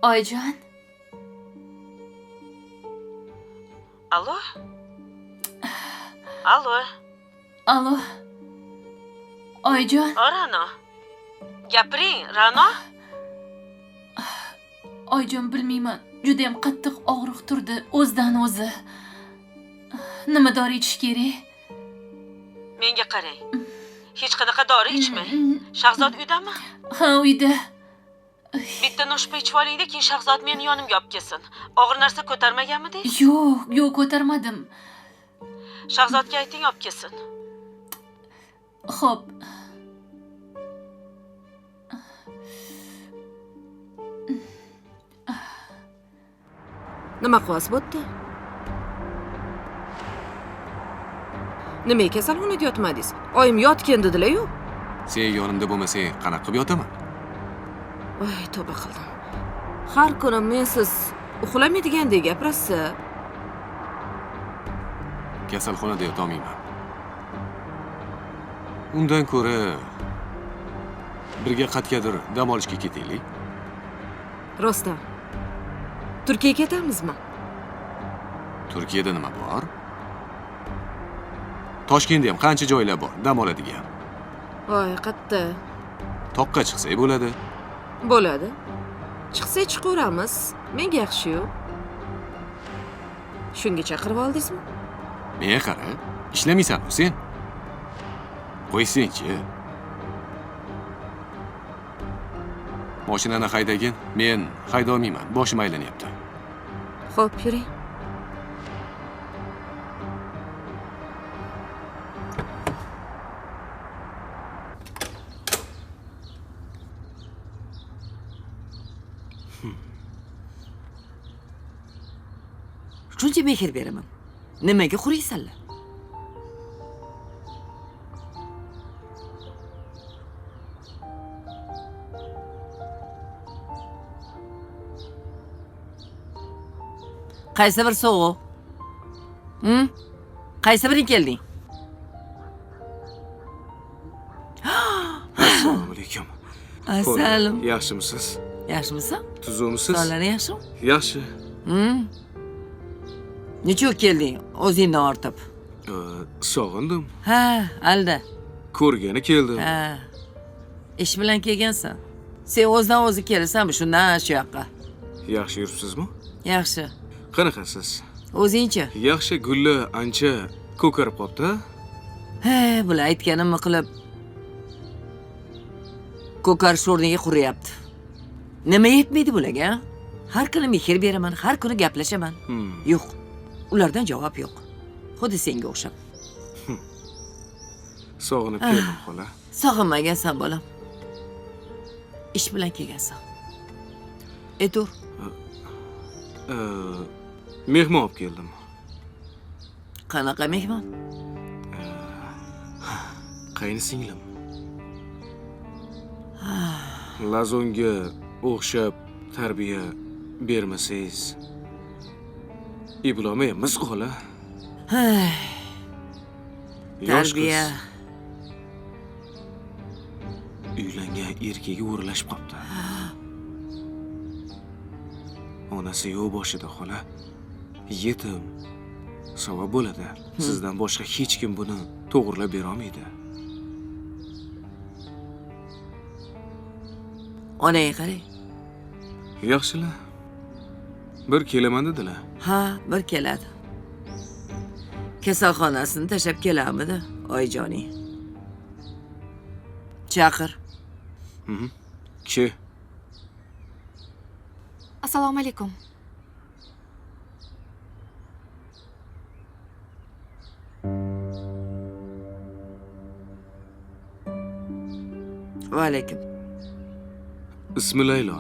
Oyjon. Alo? Alo? Alo. Oyjon. Ra'no. Gapiring, Ra'no. Oyjon, bilmayman. Juda ham qattiq og'riq turdi o'zidan o'zi. Nima dori ichish kerak? Menga qarang. Hech qanaqa dori ichmang. Shahzod uydami? Ha, uyda. Bitta noshpa ichib oling-da, keyin Shahzod meni yonimga olib kelsin. Og'ir narsa ko'tarmaganmidingiz? Yo'q, ko'tarmadim. Shahzodga ayting, olib kelsin. Xo'p. Nima qilyapsiz bu yerda? Nima kasalxonada yotmadingiz? Oyim yotgan dedilar-yu. Sen yonimda bo'lmasang, qanaqa qilib yotaman? Voy, tavba qildim. Har kuni mensiz uxlamadigandek gapirasiz. Kasalxonada yotolmayman. Undan ko'ra birga qayergadir dam olishga ketaylik. Rostdan. Turkiyaga ketamizmi? Turkiyada nima bor? Toshkentda ham qancha joylar bor dam oladigan. Voy, qatta. Toqqa chiqsak bo'ladi. Bo'ladi. Chiqsak chiqaveramiz. Menga yaxshi-yu. Shunga chaqirib oldingizmi? Menga qara, ishlamaysanmi sen? Qo'ysangchi. Mashinani haydagin, men haydolmayman, boshim aylanyapti. Xo'p, yuring. Shuncha mehr beraman. Nimaga quriysanlar? Qaysi bir so'g'u? Qaysi biring kelding? Assalomu alaykum. Assalom. Yaxshimisiz? Yaxshimisan? Tuzukmisiz? Sonlari yaxshimi? Yaxshi. Nechuk kelding o'zingni ortib? Sog'indim. Ha, alda. Ko'rgani keldim. Ha. Ish bilan kelgansan. Sen o'zdan o'zi kelasanmi shundan shu yoqqa? Yaxshi yuribsizmi? Yaxshi. Qanaqasiz? O'zingchi? Yaxshi, gulli ancha ko'karib qopti. He, bular aytganimni qilib ko'karish o'rniga quryapti. Nima yetmaydi bularga? Har kuni mehr beraman, har kuni gaplashaman. Yo'q. Ulardan javob yo'q. Xuddi senga o'xshab. Sog'inib keldim, xola. Sog'inmagansan bolam. Ish bilan kelgansan. Tur. Mehmon olib keldim. Qanaqa mehmon? Qaynsinglim. Lazonga o'xshab tarbiya bermasangiz, eplolmaymiz, xola. Tarbiya. Uylangan erkagi o'ralashib qopti. Onasi yo'q boshida, xola. Yetim. Savol bo'ladi. Sizdan boshqa hech kim buni to'g'rilab bera olmaydi. Onaga qarang. Yaxshilar. Bir kelaman dedilar. Ha, bir keladi. Kasalxonasini tashab kelamidi, oyijoning. Chaqir. Kishi. Assalomu alaykum. Va alaykum. Ismi Laylo.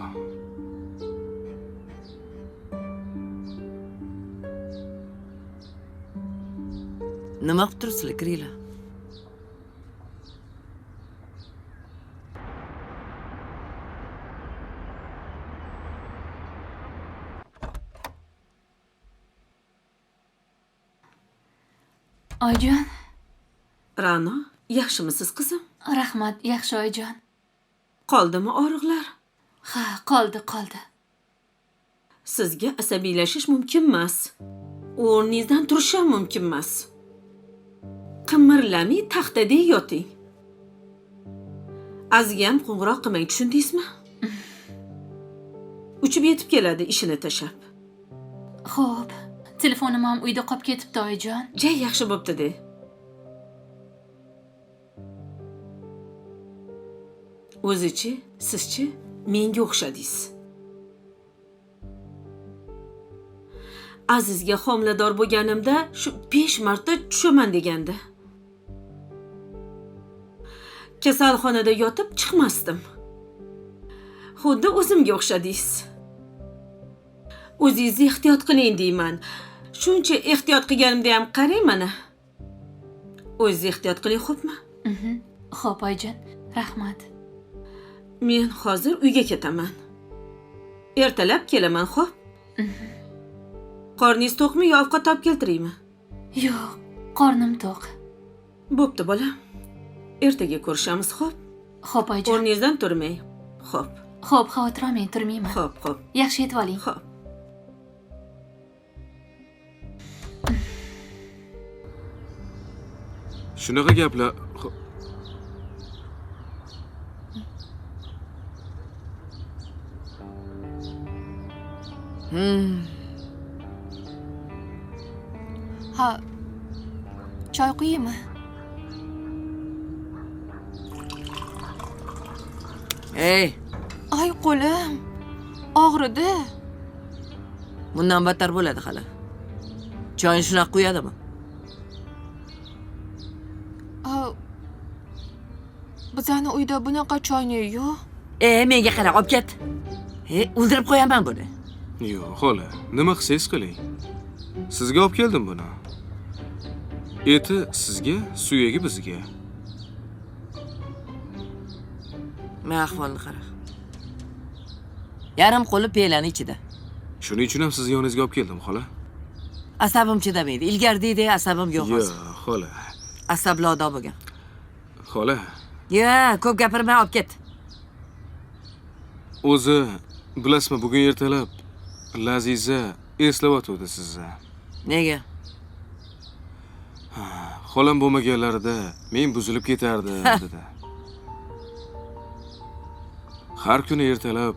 Nima qilib turibsizlar, kiringlar. Oyijon. Ra'no, yaxshimisiz qizim? Rahmat, yaxshi oyijon. Qoldimi og'riqlar? Ha, qoldi. Sizga asabiylashish mumkin emas. O'rningizdan turish ham mumkin emas. Qimirlamay taxtada yoting. Azgam qo'ng'iroq qilmang, tushundingizmi? Uchib yetib keladi ishini tashab. Xo'p, telefonim ham uyda qolib ketibdi oyijon. Jay yaxshi bo'pti-de. O'zichi, sizchi menga o'xshadingiz. Azizga homilador bo'lganimda shu 5 marta tushaman degandi. Kasalxonada yotib chiqmasdim. Xuddi o'zimga o'xshadingiz. O'zingizni ehtiyot qiling deyman. Shuncha ehtiyot qilganimda ham qarang mana. O'zingizni ehtiyot qiling, xo'pmi? Xo'p oyijon, rahmat. Men hozir uyga ketaman. Ertalab kelaman, xo'p? Qorningiz to'qmi yo ovqat olib keltiraymi? Yo'q, qornim to'q. Bo'pti, bolam. Ertaga ko'rishamiz, xo'p? Xo'p oyijon. O'rningizdan turmang. Xo'p. Xo'p, xavotir olmang, turmayman. Xo'p. Yaxshi yetib oling. Xo'p. Shunaqa gaplar. Ha. Choy quyaymi? Ey, Ay, qo'lim. Og'ridi. bundan battar bo'ladi hali. Choyni shunaqa quyadimi? Bizani uyda bunaqa choyni yo'q. Menga qara, olib ket. O'ldirib qo'yaman buni. Yo'q, xola, nima qilsangiz qiling. Sizga olib keldim buni. Eti sizga, suyagi bizga. Men ahvolni qara. Yarim qo'li pelani ichida. Shuning uchun ham sizni yoningizga olib keldim, xola. Asabim chidamaydi. Ilgari deydi, asabim yo'q hozir. Yo'q, xola. Asabli odam bo'lgan. Xola. Ko'p gapirmay olib ket. O'zi, bilasizmi, bugun ertalab Laziza eslayotdi sizni. Nega? Xolam bo'lmaganlarida men buzilib ketardim dedi. Har kuni ertalab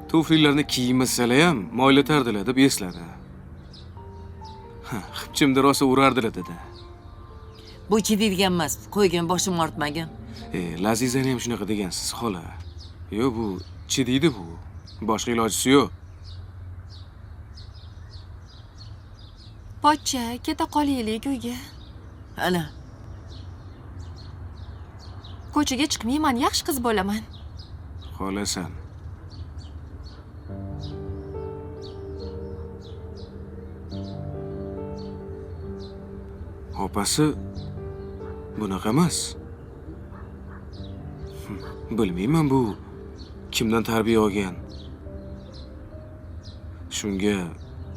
tuflilarni kiymasalar ham moylatardilar deb esladi. Xipchimda rosa urardilar dedi. Bu chidaydigan emas. Qo'ygan boshim ortmagan. Lazizani ham shunaqa degansiz, xola. Yo, bu chidaydi bu. Boshqa ilojisi yo'q. Pochcha, keta qolaylik uyga. Ana, Ko'chaga chiqmayman, yaxshi qiz bo'laman. Xohlasan. Opasi bunaqa emas. Bilmayman bu kimdan tarbiya olgan. Shunga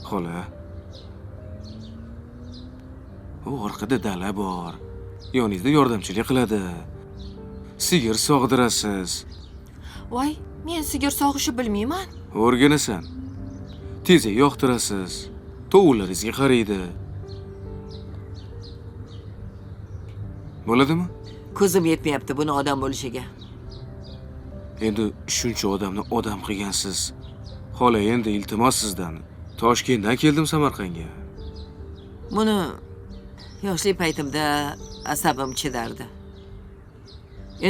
xola. U orqada dala bor. Yoningizda yordamchilik qiladi. Sigir sog'dirasiz. Voy, men sigir sog'ishni bilmayman. O'rganasan. Tezak yoqtirasiz. Tovullaringizga qaraydi. Bo'ladimi? ko'zim yetmayapti buni odam bo'lishiga. Endi shuncha odamni odam qilgansiz. Xola, endi iltimos sizdan. Toshkentdan keldim Samarqandga. Buni yoshlik paytimda asabim chidardi.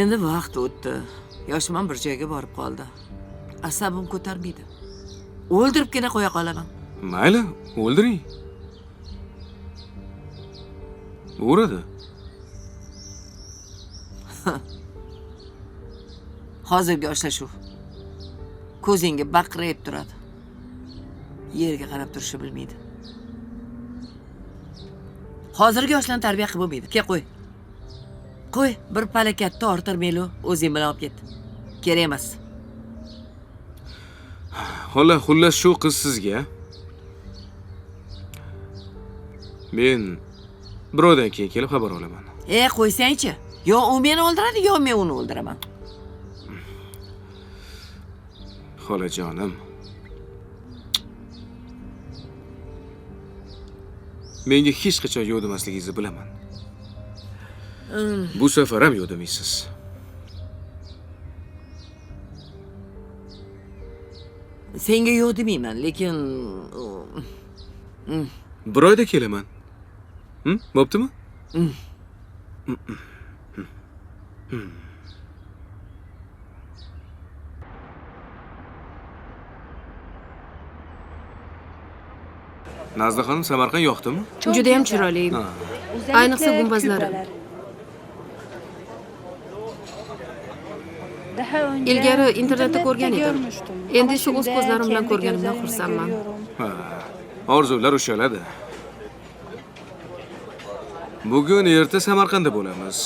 Endi vaqt o'tdi. Yoshman bir joyga borib qoldi. Asabim ko'tarmaydi. O'ldiribgina qo'ya qolaman. Mayli, o'ldiring. Uradi. Hozirgi yoshlashuv ko'zingga baqirib turadi. Yerga qarab turishni bilmaydi. Hozirgi yoshlarni tarbiya qilib bo'lmaydi. Kel qo'y. Qo'y, bir palakatni ortirmaylu, o'zing bilan olib ket. Kerak emas. Xola, xullas shu qiz sizga. Men birodan keyin kelib xabar olaman. Qo'ysang-chi. Yo u meni o'ldiradi, yo men uni o'ldiraman. Xolajonim. Menga hech qachon yo'q demasligingizni bilaman. Bu safar ham yo'q demaysiz. Senga yo'q demayman, lekin bir oyda kelaman. Bo'ptimi? Nazda xonim, Samarqand yoqdimi? Juda ham chiroyli. Ayniqsa gumbazlari. Ilgari internetda ko'rgan edim. Endi shu o'z ko'zlarim bilan ko'rganimdan xursandman. Orzular ushaladi. Bugun erta Samarqandda bo'lamiz.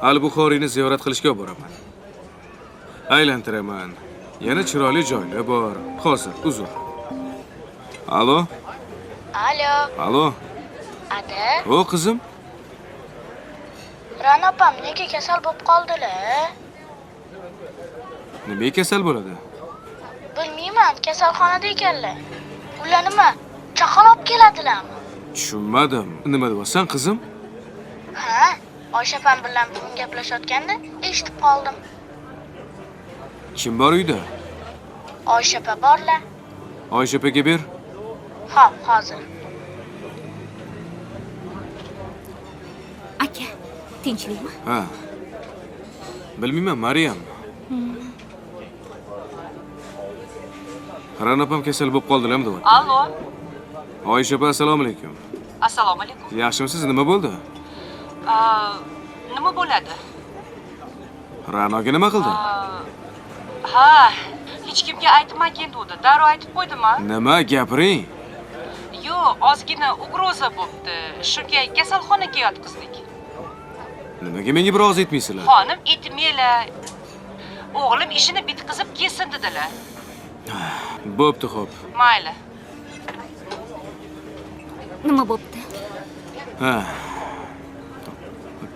Al-Buxoriyni ziyorat qilishga boraman. Aylantiraman. Yana chiroyli joylar bor. Hozir uzr. Alo? Alo. Alo? Ada? O qizim? Rana opam nega kasal bo'lib qoldilar? Nima kasal bo'ladi? Bilmayman, kasalxonada ekanlar. Ular nima? Chaqaloq olib keladilarmi? Tushunmadim. Nima deyapsan qizim? Ha, Oysha opam bilan bugun gaplashayotganda eshitib qoldim. Kim bor uyda? Oysha opa borlar. Oysha opaga ber. Ha, hozir. Aka, tinchlikmi? Ha. Bilmayman, Maryam. Rana opam kasal bo'lib qoldilarmi deyapti. Allo. Oysha opa, assalomu alaykum. Assalomu alaykum. Yaxshimisiz? Nima bo'ldi? Nima bo'ladi? Ranoga nima qildi? Ha, hech kimga aytmagan dedi. Darrov aytib qo'ydimi? Nima, gapiring? Yo'q, ozgina ugroza bo'libdi. Shunga kasalxonaga yotqizdik. Nimaga menga bir oz aytmaysizlar? Xonim, aytmaylar. O'g'lim ishini bitkazib kelsin dedilar. Bo'pti, xo'p. Mayli. Nima bo'pti? Ha.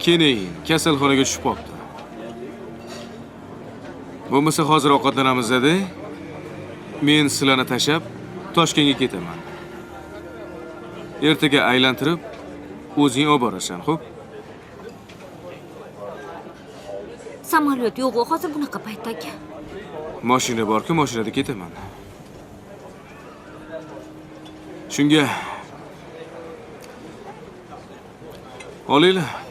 Keyin kasalxonaga tushib qolibdi. Bo'lmasa hozir ovqatlanamiz-da. Men sizlarni tashab Toshkentga ketaman. Ertaga aylantirib o'zing olib borasan, xo'p? Samolyot yo'q, hozir bunaqa paytda aka. Mashina bor-ku, mashinada ketaman. Shunga olinglar.